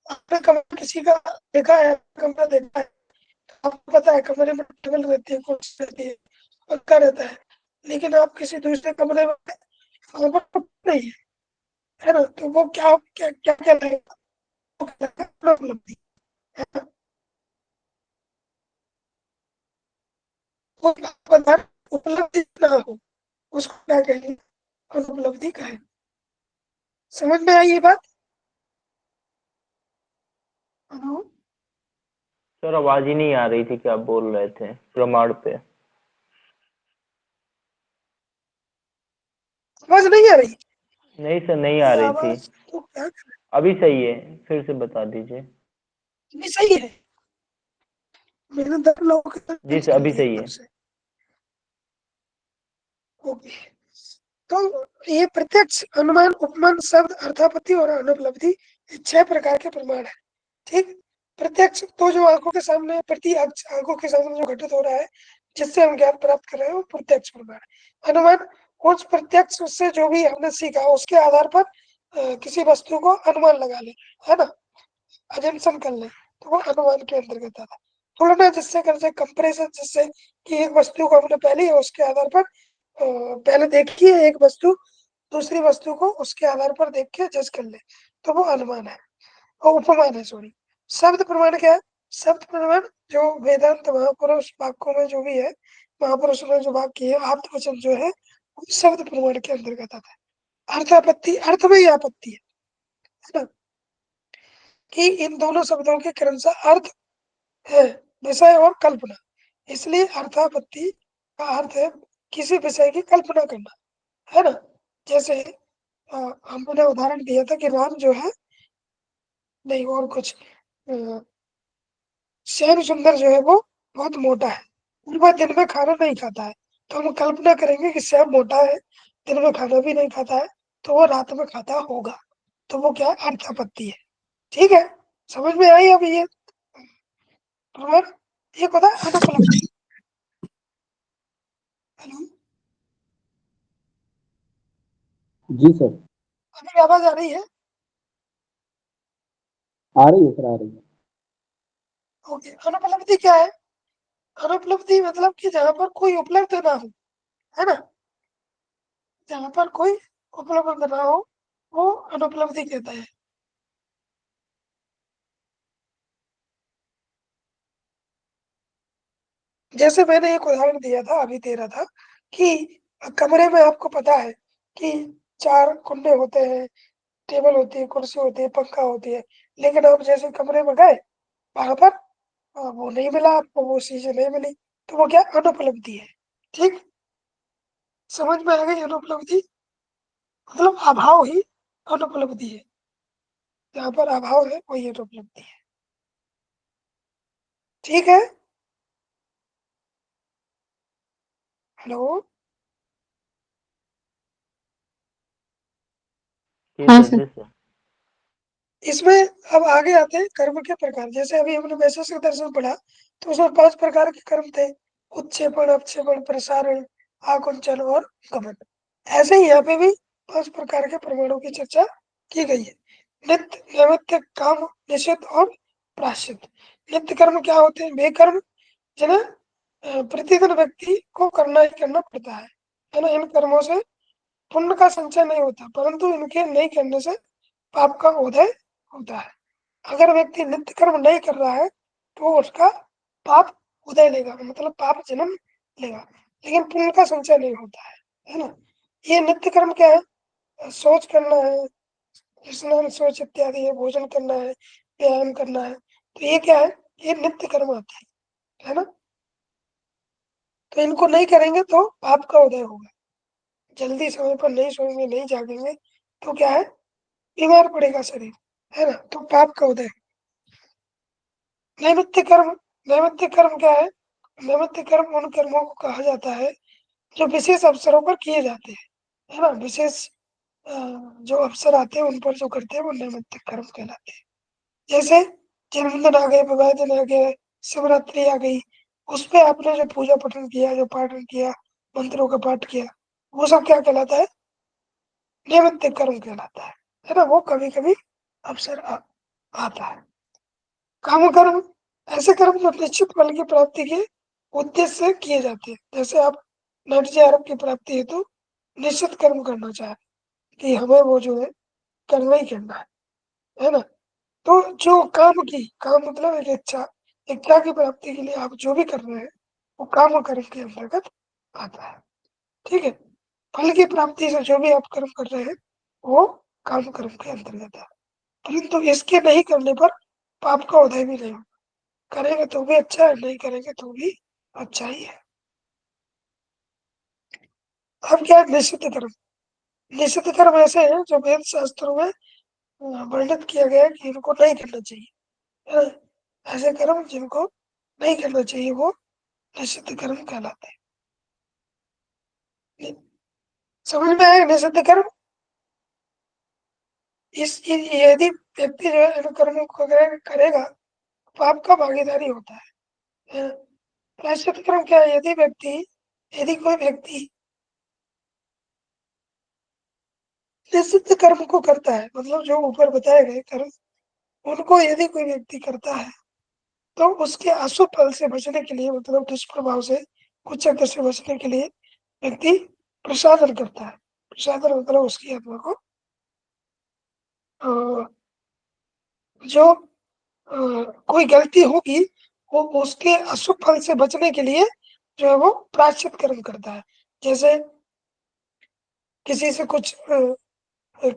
[SPEAKER 1] आपने कमरा किसी का देखा है, कमरा देखा है, तो आपको पता है कमरे में टेबल रहती है, कुर्सी रहती है, पंखा रहता है, लेकिन आप किसी दूसरे कमरे में वहां पर नहीं है, है ना, तो वो क्या क्या क्या कहलाएगा, वो कहलाएगा अनुपलब्धि, है ना। वो पदार्थ उपलब्धि ना हो उसको क्या कहेंगे, अनुपलब्धि कहेंगे। समझ में आई ये बात? हेलो,
[SPEAKER 3] सर आवाज ही नहीं आ रही थी, क्या बोल रहे थे प्रमाण पे?
[SPEAKER 1] आवाज नहीं आ रही?
[SPEAKER 3] नहीं सर, नहीं आ
[SPEAKER 1] ये
[SPEAKER 3] रही थी।
[SPEAKER 1] आवाज तो क्या करें,
[SPEAKER 3] अभी सही है, फिर से बता दीजिए।
[SPEAKER 1] नहीं सही है, मैंने 10 लोगों के साथ
[SPEAKER 3] जी
[SPEAKER 1] टेस्ट
[SPEAKER 3] सर,
[SPEAKER 1] कर
[SPEAKER 3] अभी
[SPEAKER 1] दिया
[SPEAKER 3] सही
[SPEAKER 1] तब
[SPEAKER 3] है।
[SPEAKER 1] से। ओके, तो ये प्रत्यक्ष, अनुमान, उपमान, शब्द, अर्थापत्ति और अनुपलब्धि, ये 6 प्रकार के प्रमाण है। ठीक, प्रत्यक्ष तो जो आंखों के सामने, आंखों के सामने जो घटित हो रहा है, जिससे हम ज्ञान प्राप्त कर रहे हैं, वो प्रत्यक्ष प्रमाण है। अनुमान, उस प्रत्यक्ष से जो भी हमने सीखा उसके आधार पर किसी वस्तु को अनुमान लगा ले, है ना, अजम्पशन कर ले, तो वो अनुमान के अंतर्गत आता है। तुलना जिससे करते, कंपैरिजन जिससे कि एक वस्तु को हमने पहले उसके आधार पर पहले देखी है एक वस्तु, दूसरी वस्तु को उसके आधार पर देख के जज कर ले, तो वो अनुमान है। और उपमान है, सॉरी। शब्द प्रमाण क्या है? शब्द प्रमाण जो वेदांत महापुरुष वाक्यों में जो भी है, महापुरुष ने जो वाक्य है, आप्त वचन जो है, वो शब्द प्रमाण के अंतर्गत आता है। अर्थापत्ति, अर्थ में ही आपत्ति है ना, कि इन दोनों शब्दों के क्रमशः अर्थ है, विषय और कल्पना। इसलिए अर्थापत्ति का अर्थ है किसी विषय की कल्पना करना, है ना। जैसे हमने उदाहरण दिया था कि राम जो है, नहीं और कुछ, श्याम सुंदर जो है वो बहुत मोटा है, और वह दिन में खाना नहीं खाता है, तो हम कल्पना करेंगे कि श्याम मोटा है, दिन में खाना भी नहीं खाता है, तो वो रात में खाता होगा, तो वो क्या है, अर्थापत्ति है। ठीक है, समझ में आई अब ये प्रमाण? एक होता है अनुपलब्धि। हेलो,
[SPEAKER 5] जी सर।
[SPEAKER 1] अभी आवाज आ रही है?
[SPEAKER 5] आ रही है सर, आ रही है।
[SPEAKER 1] ओके, अनुपलब्धि क्या है? अनुपलब्धि मतलब कि जहां पर कोई उपलब्ध ना हो, है ना, जहां पर कोई उपलब्ध ना हो, वो अनुपलब्धि कहता है। जैसे मैंने एक उदाहरण दिया था, अभी दे रहा था कि कमरे में आपको पता है कि 4 कुंडे होते हैं, टेबल होती है, कुर्सी होती है, पंखा होती है, लेकिन आप जैसे कमरे में गए, वहां पर वो नहीं मिला आपको, वो चीजें नहीं मिली, तो वो क्या, अनुपलब्धि है। ठीक, समझ में आ गई अनुपलब्धि? मतलब अभाव ही अनुपलब्धि है, जहाँ पर अभाव है वही अनुपलब्धि है। ठीक है, हेलो,
[SPEAKER 3] जी
[SPEAKER 4] हाँ
[SPEAKER 3] सर,
[SPEAKER 4] सर।
[SPEAKER 3] जी सर।
[SPEAKER 1] इसमें अब आगे आते हैं कर्म के प्रकार। जैसे अभी हमने वैशेषिक दर्शन पढ़ा, तो उसमें 5 प्रकार के कर्म थे, उत्क्षेपण, अपक्षेपण, प्रसारण, आकुंचन और गमन। ऐसे ही यहाँ पे भी 5 प्रकार के प्रमाणों की चर्चा की गई है। नित्य, नैमित्तिक, काम, निषिद्ध और प्रायश्चित। नित्य कर्म क्या होते हैं? वे कर्म जिन्हें प्रतिदिन व्यक्ति को करना ही करना पड़ता है ना। इन कर्मों से पुण्य का संचय नहीं होता, परंतु इनके नहीं करने से पाप का उदय होता है। अगर व्यक्ति नित्य कर्म नहीं कर रहा है, तो उसका पाप उदय लेगा, मतलब पाप जन्म लेगा, लेकिन पुण्य का संचय नहीं होता है ना। ये नित्य कर्म क्या है? शौच करना है, स्नान शौच इत्यादि है, भोजन करना है, व्यायाम करना है, तो ये क्या है, ये नित्य कर्म आते हैं, है ना। तो इनको नहीं करेंगे तो पाप का उदय होगा। जल्दी समय पर नहीं सोएंगे, नहीं जागेंगे, तो क्या है, बीमार पड़ेगा शरीर, है ना, तो पाप का उदय। नैमित्तिक कर्म, नैमित्तिक कर्म क्या है? नैमित्तिक कर्म उन कर्मों को कहा जाता है जो विशेष अवसरों पर किए जाते हैं, है ना। विशेष जो अवसर आते हैं उन पर जो करते हैं वो नैमित्तिक कर्म कहलाते हैं। जैसे जन्मदिन आ गए, विवाह दिन आ गया, शिवरात्रि आ गई, उस पे आपने जो पूजा पठन किया, जो पाठन किया, मंत्रों का पाठ किया, वो सब क्या कहलाता है? नैमित्तिक कर्म कहलाता है ना। वो कभी कभी अवसर आता है। काम कर्म, ऐसे कर्म जो निश्चित फल की प्राप्ति के उद्देश्य से किए जाते हैं। जैसे आप नट आरोप की प्राप्ति हेतु निश्चित कर्म करना चाह रहे हैं कि हमें वो जो है करना ही करना है ना। तो जो काम मतलब एक इच्छा की प्राप्ति के लिए आप जो भी कर रहे हैं वो काम और कर्म के अंतर्गत आता है। ठीक है, फल की प्राप्ति से जो भी आप कर्म कर रहे हैं वो काम कर्म के अंतर्गत है, परंतु इसके नहीं करने पर पाप का उदय भी नहीं होगा। करेंगे तो भी अच्छा है, नहीं करेंगे तो भी अच्छा ही है। अब क्या है निषिद्ध कर्म। निषिद्ध कर्म ऐसे हैं जो वेद शास्त्रों में वर्णित किया गया है कि इनको नहीं करना चाहिए, है ना। ऐसे कर्म जिनको नहीं करना चाहिए वो निषिद्ध कर्म कहलाते हैं। समझ में आया निषिद्ध कर्म। यदि व्यक्ति जो है इन कर्मों को करेगा पाप का भागीदारी होता है। प्रायश्चित कर्म क्या है, यदि कोई व्यक्ति निषिद्ध कर्म को करता है, मतलब जो ऊपर बताए गए कर्म उनको यदि कोई व्यक्ति करता है तो उसके अशुभ फल से बचने के लिए, मतलब दुष्प्रभाव से, कुचक्र से बचने के लिए व्यक्ति प्रसादन करता है। प्रसादन मतलब उसकी आत्मा को अ, जो कोई गलती होगी वो उसके अशुभ फल से बचने के लिए जो है वो प्रायश्चित कर्म करता है। जैसे किसी से कुछ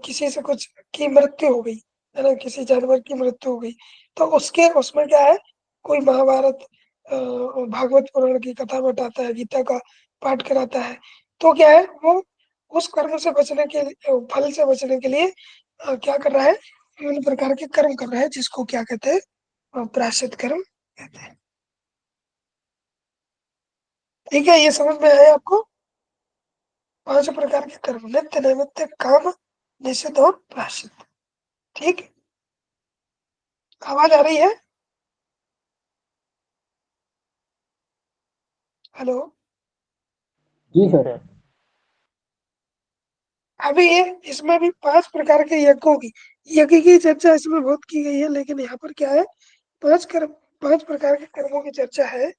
[SPEAKER 1] किसी से कुछ की मृत्यु हो गई, है ना, किसी जानवर की मृत्यु हो गई, तो उसके उसमें क्या है, कोई महाभारत भागवत पुराण की कथा बताता है, गीता का पाठ कराता है, तो क्या है वो उस कर्म से बचने के फल से बचने के लिए क्या कर रहा है, विभिन्न प्रकार के कर्म कर रहा है, जिसको क्या कहते हैं, प्रायश्चित कर्म कहते हैं। ठीक है, ये समझ में आया आपको। 5 प्रकार के कर्म: नित्य, नैमित्तिक, काम, निषिद्ध और प्रायश्चित। ठीक, आवाज आ रही है? हेलो।
[SPEAKER 5] जी
[SPEAKER 3] जी
[SPEAKER 5] सर।
[SPEAKER 3] सर।
[SPEAKER 1] अभी ये इसमें भी 5 प्रकार के यज्ञों की यज्ञ की चर्चा इसमें बहुत की गई है, लेकिन यहाँ पर क्या है, 5 प्रकार के कर्मों की चर्चा है।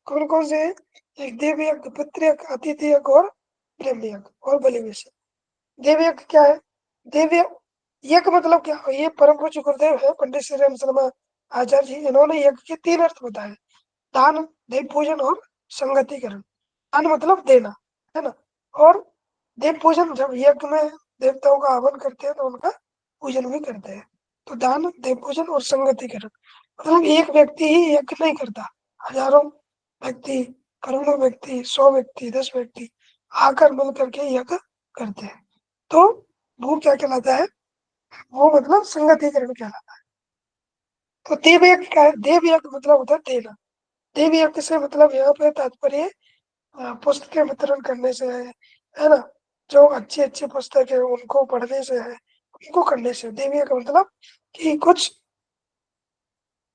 [SPEAKER 1] कौन कौन से हैं? एक देव यज्ञ, पितृ यज्ञ, अतिथि यज्ञ और ब्रह्म यज्ञ और बलि विषय। देव यज्ञ क्या है? देव यज्ञ मतलब क्या, ये परम पूज्य गुरुदेव है पंडित श्री राम शर्मा आचार्य जी, इन्होंने यज्ञ के 3 अर्थ बताए: दान, देव पूजन और संगतिकरण। दान मतलब देना, है ना, और देव पूजन, जब यज्ञ में देवताओं का आह्वान करते हैं तो उनका पूजन भी करते हैं। तो दान, देव पूजन और संगतिकरण मतलब एक व्यक्ति ही यज्ञ नहीं करता, हजारों व्यक्ति, करोड़ों व्यक्ति, 100 व्यक्ति, 10 व्यक्ति आकर मिल करके यज्ञ करते हैं, तो वो क्या कहलाता है, वो मतलब संगतिकरण कहलाता है। तो देव यज्ञ क्या है? देव यज्ञ मतलब होता है देना। देव यज्ञ से मतलब यहाँ पे तात्पर्य पुस्तकें वितरण करने से है ना, जो अच्छी अच्छी पुस्तक है उनको पढ़ने से है, उनको करने से। देवी का मतलब कि कुछ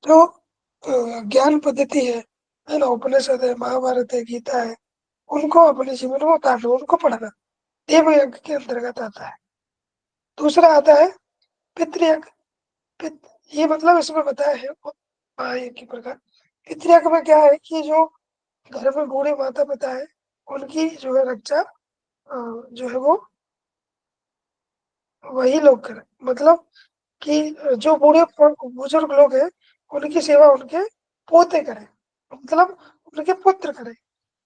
[SPEAKER 1] जो ज्ञान पद्धति है ना, उपनिषद है, महाभारत है, गीता है, उनको अपने जीवन में उतारना, उनको पढ़ना देव यज्ञ के अंतर्गत आता है। दूसरा आता है पितृयज्ञ। ये मतलब इसमें बताया है यज्ञ की प्रकार। पितृयज्ञ में क्या है कि जो घर में बूढ़े माता पिता है उनकी जो है रक्षा जो है वो वही लोग करें, मतलब कि जो बूढ़े बुजुर्ग लोग हैं उनकी सेवा उनके पोते करें, मतलब उनके पुत्र करें।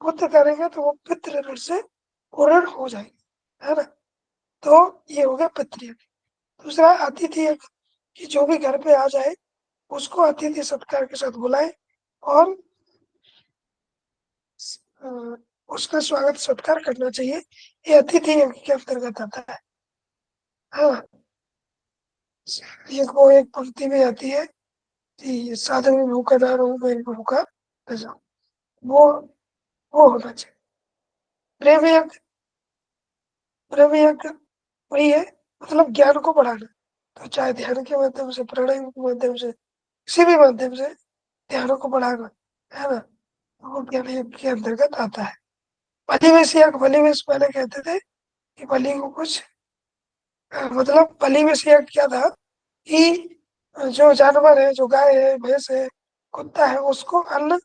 [SPEAKER 1] पुत्र करेंगे तो वो पितृ ऋण से पूर्ण हो जाएंगे, है ना। तो ये हो गया पितृयज्ञ। दूसरा अतिथि यज्ञ, कि जो भी घर पे आ जाए उसको अतिथि सत्कार के साथ बुलाए और अ, उसका स्वागत सत्कार करना चाहिए। ये अतिथि यज्ञ के अंतर्गत आता है। हाँ, एक पंक्ति में आती है कि साधु में भूखा ना रहूं, मैं भी भूखा न जाऊं। वो वो होना चाहिए। प्रेम यज्ञ, प्रेम यज्ञ वही है, मतलब ज्ञान को बढ़ाना। तो चाहे ध्यान के माध्यम से, प्राणायाम के माध्यम से, किसी भी माध्यम से ध्यान को बढ़ाना, है ना, तो वो ज्ञान यज्ञ के अंतर्गत आता है। बलिवेश यज्ञ, बलिवेश पहले कहते थे कि बलि को कुछ मतलब बलिवेश यज्ञ क्या था कि जो जानवर है, जो गाय है, भैंस है, कुत्ता है, उसको अन्न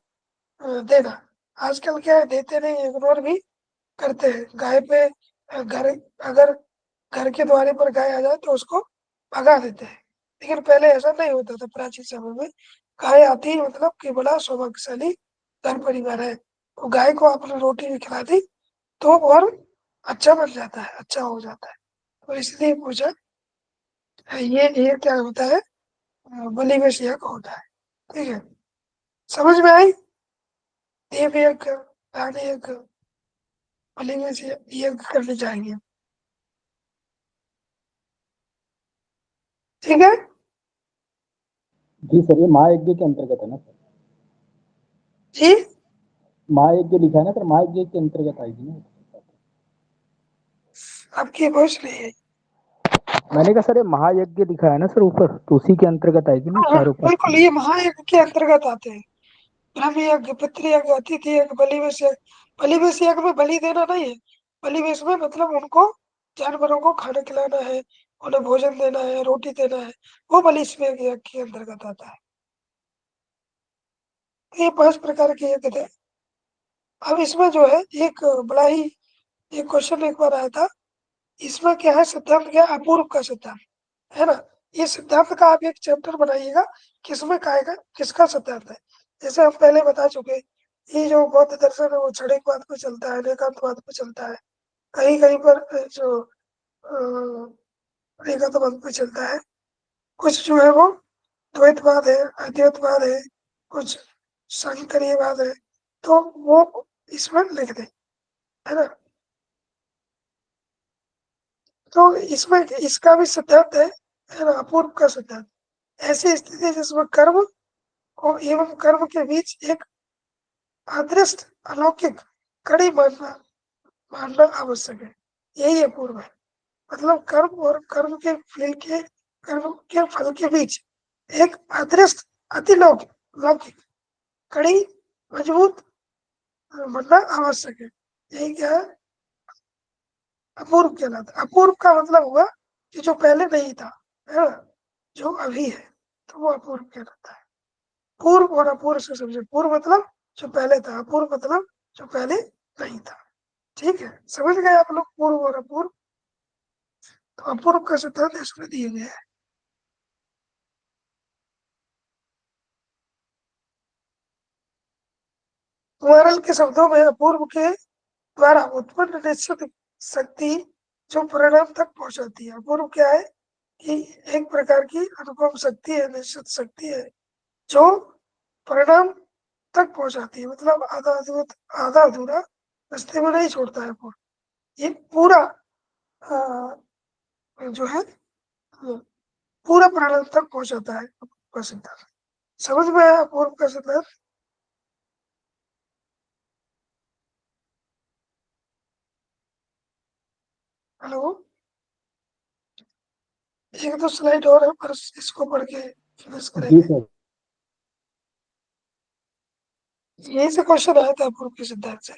[SPEAKER 1] देना। आजकल क्या है, देते नहीं, इग्नोर भी करते हैं। गाय पे घर, अगर घर के द्वारे पर गाय आ जाए तो उसको भगा देते हैं। लेकिन पहले ऐसा नहीं होता था। प्राचीन समय में गाय आती ही मतलब कि बड़ा सौभाग्यशाली घर परिवार है। तो गाय को आपने रोटी भी खिला दी तो और अच्छा बन जाता है, अच्छा हो जाता है। तो इसलिए पूछा ये क्या होता है, बलि में यज्ञ होता है। ठीक है, समझ में आई? देव यज्ञ, प्राण यज्ञ, बलि में यज्ञ करने चाहिए। ठीक है,
[SPEAKER 5] जी सर, ये महायज्ञ के अंतर्गत है ना सर?
[SPEAKER 1] जी
[SPEAKER 5] महायज्ञ लिखा है ना सर, महायज्ञ के अंतर्गत आएगी ना?
[SPEAKER 1] आपकी वॉइस नहीं है।
[SPEAKER 5] मैंने कहा सर, ये महायज्ञ लिखा है ना सर ऊपर, तो उसी के अंतर्गत आएगी ना
[SPEAKER 1] हाँ,
[SPEAKER 5] चारों
[SPEAKER 1] बिल्कुल, ये महायज्ञ के अंतर्गत आते हैं। ब्रह्म यज्ञ, पितृयज्ञ, अतिथि यज्ञ, बलिवेश यज्ञ। बलिवेश यज्ञ में बलि देना नहीं है। बलिवेश में मतलब उनको जानवरों को खाना खिलाना है, उन्हें भोजन देना है, रोटी देना है, वो बलिवेश यज्ञ के अंतर्गत आता है। ये 5 प्रकार के यज्ञ थे। अब इसमें जो है एक बड़ा ही एक क्वेश्चन एक बार आया था, इसमें क्या है, सिद्धांत क्या है, अपूर्व का सिद्धांत है ना। ये सिद्धांत का आप एक चैप्टर बनाइएगा, किसमें का किसका सिद्धांत है। जैसे हम पहले बता चुके, ये जो बौद्ध दर्शन है वो क्षणिकवाद पे चलता है, एकांतवाद पे चलता है, कहीं कहीं पर जो एकांतवाद पे चलता है। कुछ जो है वो द्वैतवाद है, अद्वैतवाद है, कुछ सांकरीयवाद है। तो वो इसमें लिख दे, है ना। तो इसमें इसका भी सिद्धांत है ना, अपूर्व का सिद्धांत। ऐसी स्थिति जिसमें कर्म और एवं कर्म के बीच एक अदृष्ट अलौकिक कड़ी मानना आवश्यक है। यही अपूर्व है। मतलब कर्म और कर्म के फल के बीच एक अदृष्ट अतिलौकिक लौकिक कड़ी मजबूत बनना आवश्यक है। यही क्या है, अपूर्व कहलाता है। अपूर्व का मतलब हुआ कि जो पहले नहीं था, है ना, जो अभी है, तो वो अपूर्व कहलाता है। पूर्व और अपूर्व से समझे। पूर्व मतलब जो पहले था, अपूर्व मतलब जो पहले नहीं था। ठीक है, समझ गए आप लोग पूर्व और अपूर्व। तो अपूर्व का सिद्धांत इसमें दिए गए है। कुमारल के शब्दों में अपूर्व के द्वारा उत्पन्न निश्चित शक्ति जो परिणाम तक पहुंचाती है। अपूर्व क्या है कि एक प्रकार की अनुपम शक्ति है, निश्चित शक्ति है जो परिणाम तक पहुंचाती है। मतलब आधा अधूरा रास्ते में नहीं छोड़ता है पूर्ण, ये पूरा जो है पूरा परिणाम तक पहुंचाता है का सिद्धांत। समझ में आया अपूर्व का सिद्धांत? हेलो, एक दो स्लाइड और है पर इसको पढ़ के फिनिश
[SPEAKER 5] जी
[SPEAKER 1] करेंगे।
[SPEAKER 5] सर।
[SPEAKER 1] यही से क्वेश्चन आया था अपूर्व के सिद्धांत से।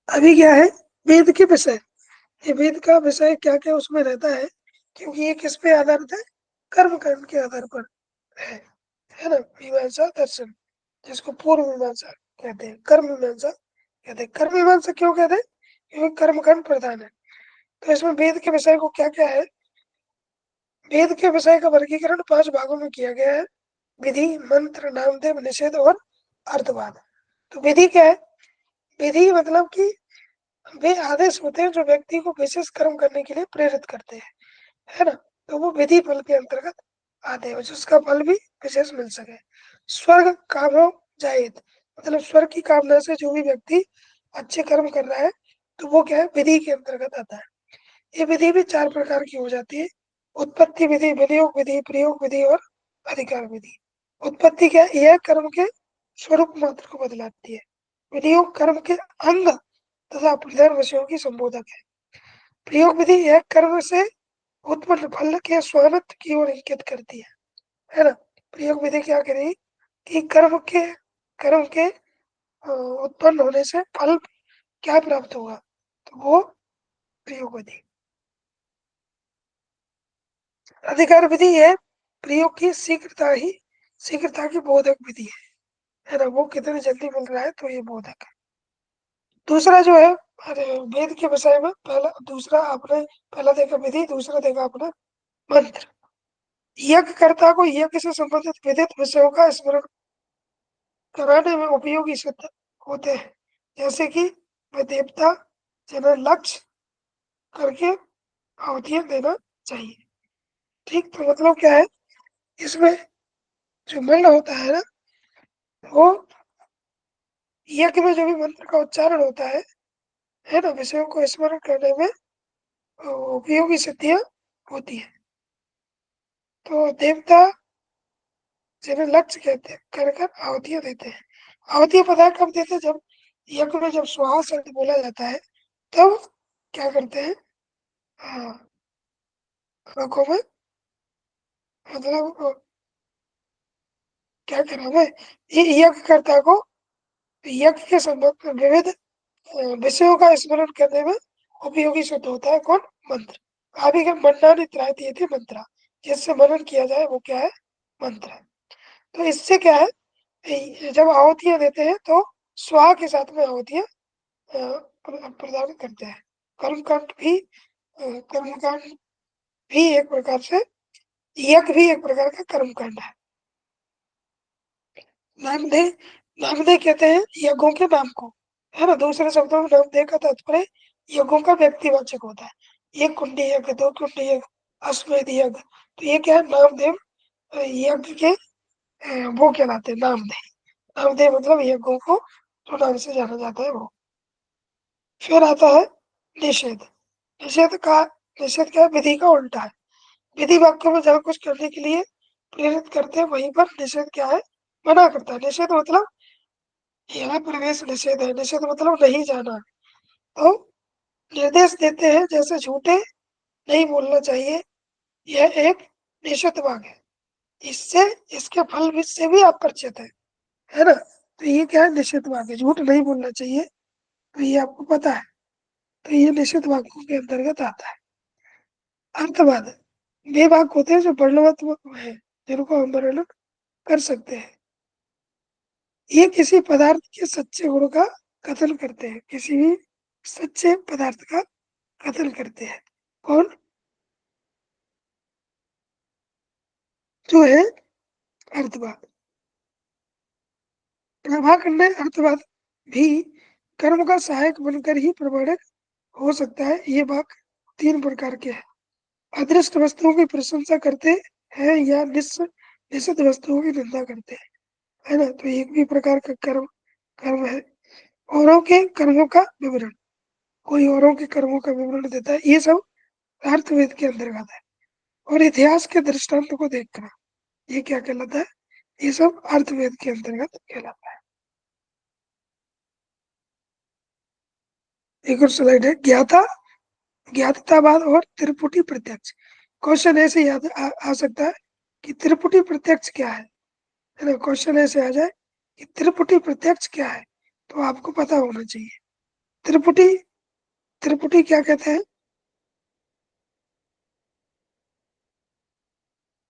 [SPEAKER 1] अभी क्या है, वेद के विषय। ये वेद का विषय क्या क्या उसमें रहता है, क्योंकि ये किस पे आधारित है, कर्म कांड के आधार पर है ना। मीमांसा दर्शन, जिसको पूर्व मीमांसा कहते हैं, कर्म मीमांसा कहते हैं। कर्म मीमांसा क्यों कहते हैं, क्योंकि कर्म कांड प्रधान है। तो इसमें वेद के विषय को क्या क्या है, वेद के विषय का वर्गीकरण 5 भागों में किया गया है। विधि, मंत्र, नामदेव, निषेध और अर्थवाद। तो विधि क्या है, विधि मतलब कि वे आदेश होते हैं जो व्यक्ति को विशेष कर्म करने के लिए प्रेरित करते हैं, है ना। तो वो विधि फल के अंतर्गत आते हैं, जिसका फल भी विशेष मिल सके। स्वर्ग कामो जायेत, मतलब स्वर्ग की कामना से जो भी व्यक्ति अच्छे कर्म कर रहा है, तो वो क्या है, विधि के अंतर्गत आता है। ये विधि भी 4 प्रकार की हो जाती है। उत्पत्ति विधि, विनियोग विधि, प्रयोग विधि और अधिकार विधि। उत्पत्ति क्या है, यह कर्म के स्वरूप मात्र को बदलाती है। विनियोग कर्म के अंग तथा प्रधान विषयों की संबोधक है। प्रयोग विधि यह कर्म से उत्पन्न फल के स्वामित्व की ओर इंगित करती है ना। प्रयोग विधि क्या करेगी कि कर्म के उत्पन्न होने से फल क्या प्राप्त होगा, तो वो प्रयोग विधि। अधिकार विधि है प्रयोग की शीघ्रता की बोधक विधि है ना। वो कितनी जल्दी मिल रहा है तो ये बोधक है। दूसरा जो है अरे वेद के विषय में पहला दूसरा आपने पहला देखा विधि, दूसरा देखा अपना मंत्र। यज्ञकर्ता को यज्ञ से संबंधित विदित विषयों का स्मरण कराने में उपयोगी सिद्ध होते हैं, जैसे कि वे देवता जिन्हें लक्ष्य करके आहुतियां देना चाहिए। ठीक, तो मतलब क्या है, इसमें जो मंत्र होता है ना, वो यज्ञ में जो भी मंत्र का उच्चारण होता है ना, विषयों को स्मरण करने में उपयोगी सिद्धियां होती है। तो देवता जिन्हें लक्ष्य कहते हैं कर कर आहुतियां देते हैं। आहुतियां पता है कब देते हैं, जब यज्ञ में जब स्वाहा शब्द बोला जाता है तब क्या करते हैं, हाँ, आंखों में मतलब क्या करा है, ये यज्ञकर्ता को यज्ञ के संबंध में विविध विषयों का स्मरण करने में उपयोगी सिद्ध होता है। कौन? मंत्र। अभी के मंडानी त्रायती थी मंत्रा, जिससे मनन किया जाए वो क्या है? मंत्र है। तो इससे क्या है, जब आहुतियां देते हैं तो स्वाहा के साथ में आहुतियां प्रदान करते हैं। कर्मकांड भी कर्मकांड भी एक प्रकार से, यज्ञ भी एक प्रकार का कर्मकांड है। नामदे नामदे कहते हैं यज्ञों के नाम को, है ना। दूसरे शब्दों में नामदे का तात्पर्य यज्ञों का व्यक्तिवाचक होता है। एक कुंडी यज्ञ, दो कुंडी यज्ञ, अश्वमेध यज्ञ, तो ये क्या है, नामदेव यज्ञ के वो कहलाते हैं नामदेव। नामदेव मतलब यज्ञों को जो नाम से जाना जाता है वो। फिर आता है निषेध। निषेध का निषेध क्या है? विधि का उल्टा है। विधि वाक्यों में जब कुछ करने के लिए प्रेरित करते हैं, वहीं पर निषेध क्या है? मना करता है। निषेध मतलब यहाँ प्रवेश निषेध है। निषेध मतलब नहीं जाना। तो निर्देश देते हैं जैसे झूठे नहीं बोलना चाहिए, यह एक निषेध वाक्य है। इससे इसके फल भी से भी आप परिचित है ना। तो ये क्या है? निषेध वाक्य। झूठ नहीं बोलना चाहिए, तो ये आपको पता है, तो ये निषेध वाक्यों के अंतर्गत आता है। अर्थवाद वे वाक्य होते हैं जो वर्णवत है, जिनको हम वर्णन कर सकते हैं। ये किसी पदार्थ के सच्चे गुण का कथन करते हैं। किसी भी सच्चे पदार्थ का कथन करते हैं। कौन? जो है अर्थवाद। प्रभाखंड अर्थवाद भी कर्म का सहायक बनकर ही प्रमाणिक हो सकता है। ये वाक्य तीन प्रकार के हैं। अदृष्ट वस्तुओं की प्रशंसा करते हैं या निषिद्ध वस्तुओं की निंदा करते हैं, है ना। तो एक भी प्रकार का कर्म कर्म है। औरों के कर्मों का विवरण, कोई औरों के कर्मों का विवरण देता है, ये सब अर्थवेद के अंतर्गत है। और इतिहास के दृष्टांत को देखना, ये क्या कहलाता है? ये सब अर्थवेद के अंतर्गत कहलाता है। एक और स्लाइड है, ज्ञाता ज्ञाततावाद और त्रिपुटी प्रत्यक्ष। क्वेश्चन ऐसे याद आ सकता है कि त्रिपुटी प्रत्यक्ष क्या है ना। क्वेश्चन ऐसे आ जाए कि त्रिपुटी प्रत्यक्ष क्या है, तो आपको पता होना चाहिए। त्रिपुटी त्रिपुटी क्या कहते हैं?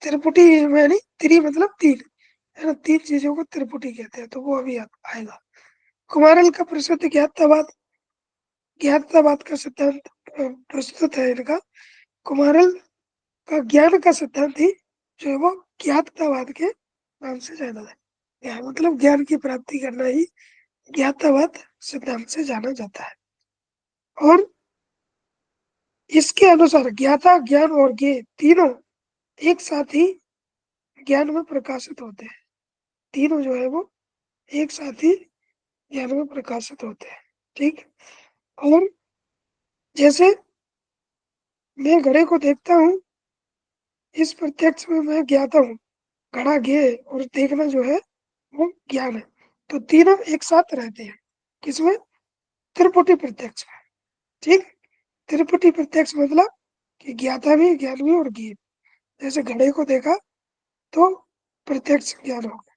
[SPEAKER 1] त्रिपुटी यानी त्रि मतलब तीन, है ना। तीन चीजों को त्रिपुटी कहते हैं, तो वो अभी आएगा। कुमारल का प्रसिद्ध ज्ञाततावाद का सिद्धांत प्रस्तुत है इनका। कुमारल का ज्ञान का सिद्धांत ही जो है वो ज्ञाततावाद के नाम से जाना जाता है। मतलब ज्ञान की प्राप्ति करना ही ज्ञाततावाद सिद्धांत से जाना जाता है। और इसके अनुसार ज्ञाता, ज्ञान और ज्ञेय तीनों एक साथ ही ज्ञान में प्रकाशित होते हैं। तीनों जो है वो एक साथ ही ज्ञान में प्रकाशित होते हैं। ठीक। और जैसे मैं घड़े को देखता हूँ, इस प्रत्यक्ष में मैं ज्ञाता हूँ। घड़ा ज्ञेय और देखना जो है वो ज्ञान है। तो तीनों एक साथ रहते हैं किसमें? त्रिपुटी प्रत्यक्ष में। ठीक। त्रिपुटी प्रत्यक्ष मतलब कि ज्ञाता भी, ज्ञान भी और ज्ञेय। जैसे घड़े को देखा तो प्रत्यक्ष ज्ञान हो गया।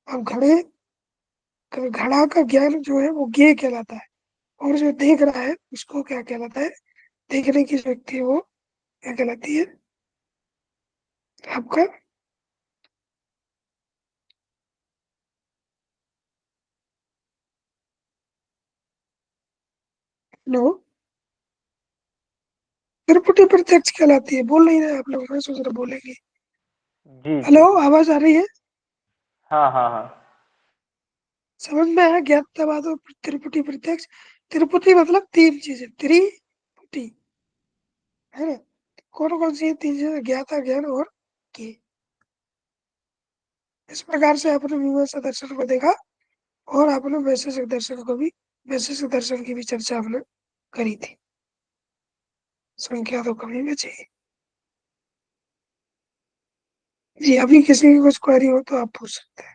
[SPEAKER 1] अब घड़ा का ज्ञान जो है वो ज्ञेय कहलाता है, और जो देख रहा है उसको क्या कहलाता है? देखने की शक्ति वो क्या कहलाती है? आपका नो, त्रिपुटी प्रत्यक्ष कहलाती है। बोल नहीं रहे आप लोग, मैं सोच रहा बोलेंगे।
[SPEAKER 3] जी जी।
[SPEAKER 1] हेलो, आवाज आ रही है?
[SPEAKER 3] हाँ हाँ हाँ।
[SPEAKER 1] समझ में आया? ज्ञातवाद और त्रिपुटी प्रत्यक्ष। त्रिपुटी मतलब तीन चीजें, त्रिपुटी, है ना? कौन कौन सी तीन चीजें? ज्ञाता, ज्ञान और ज्ञेय। इस प्रकार से आपने मीमांसा दर्शन को देखा और आपने वैशेषिक दर्शन को भी, वैशेषिक दर्शन की भी चर्चा आपने करी थी। संख्या तो कमी बची। जी, अभी किसी की कुछ क्वेरी हो तो आप पूछ सकते हैं।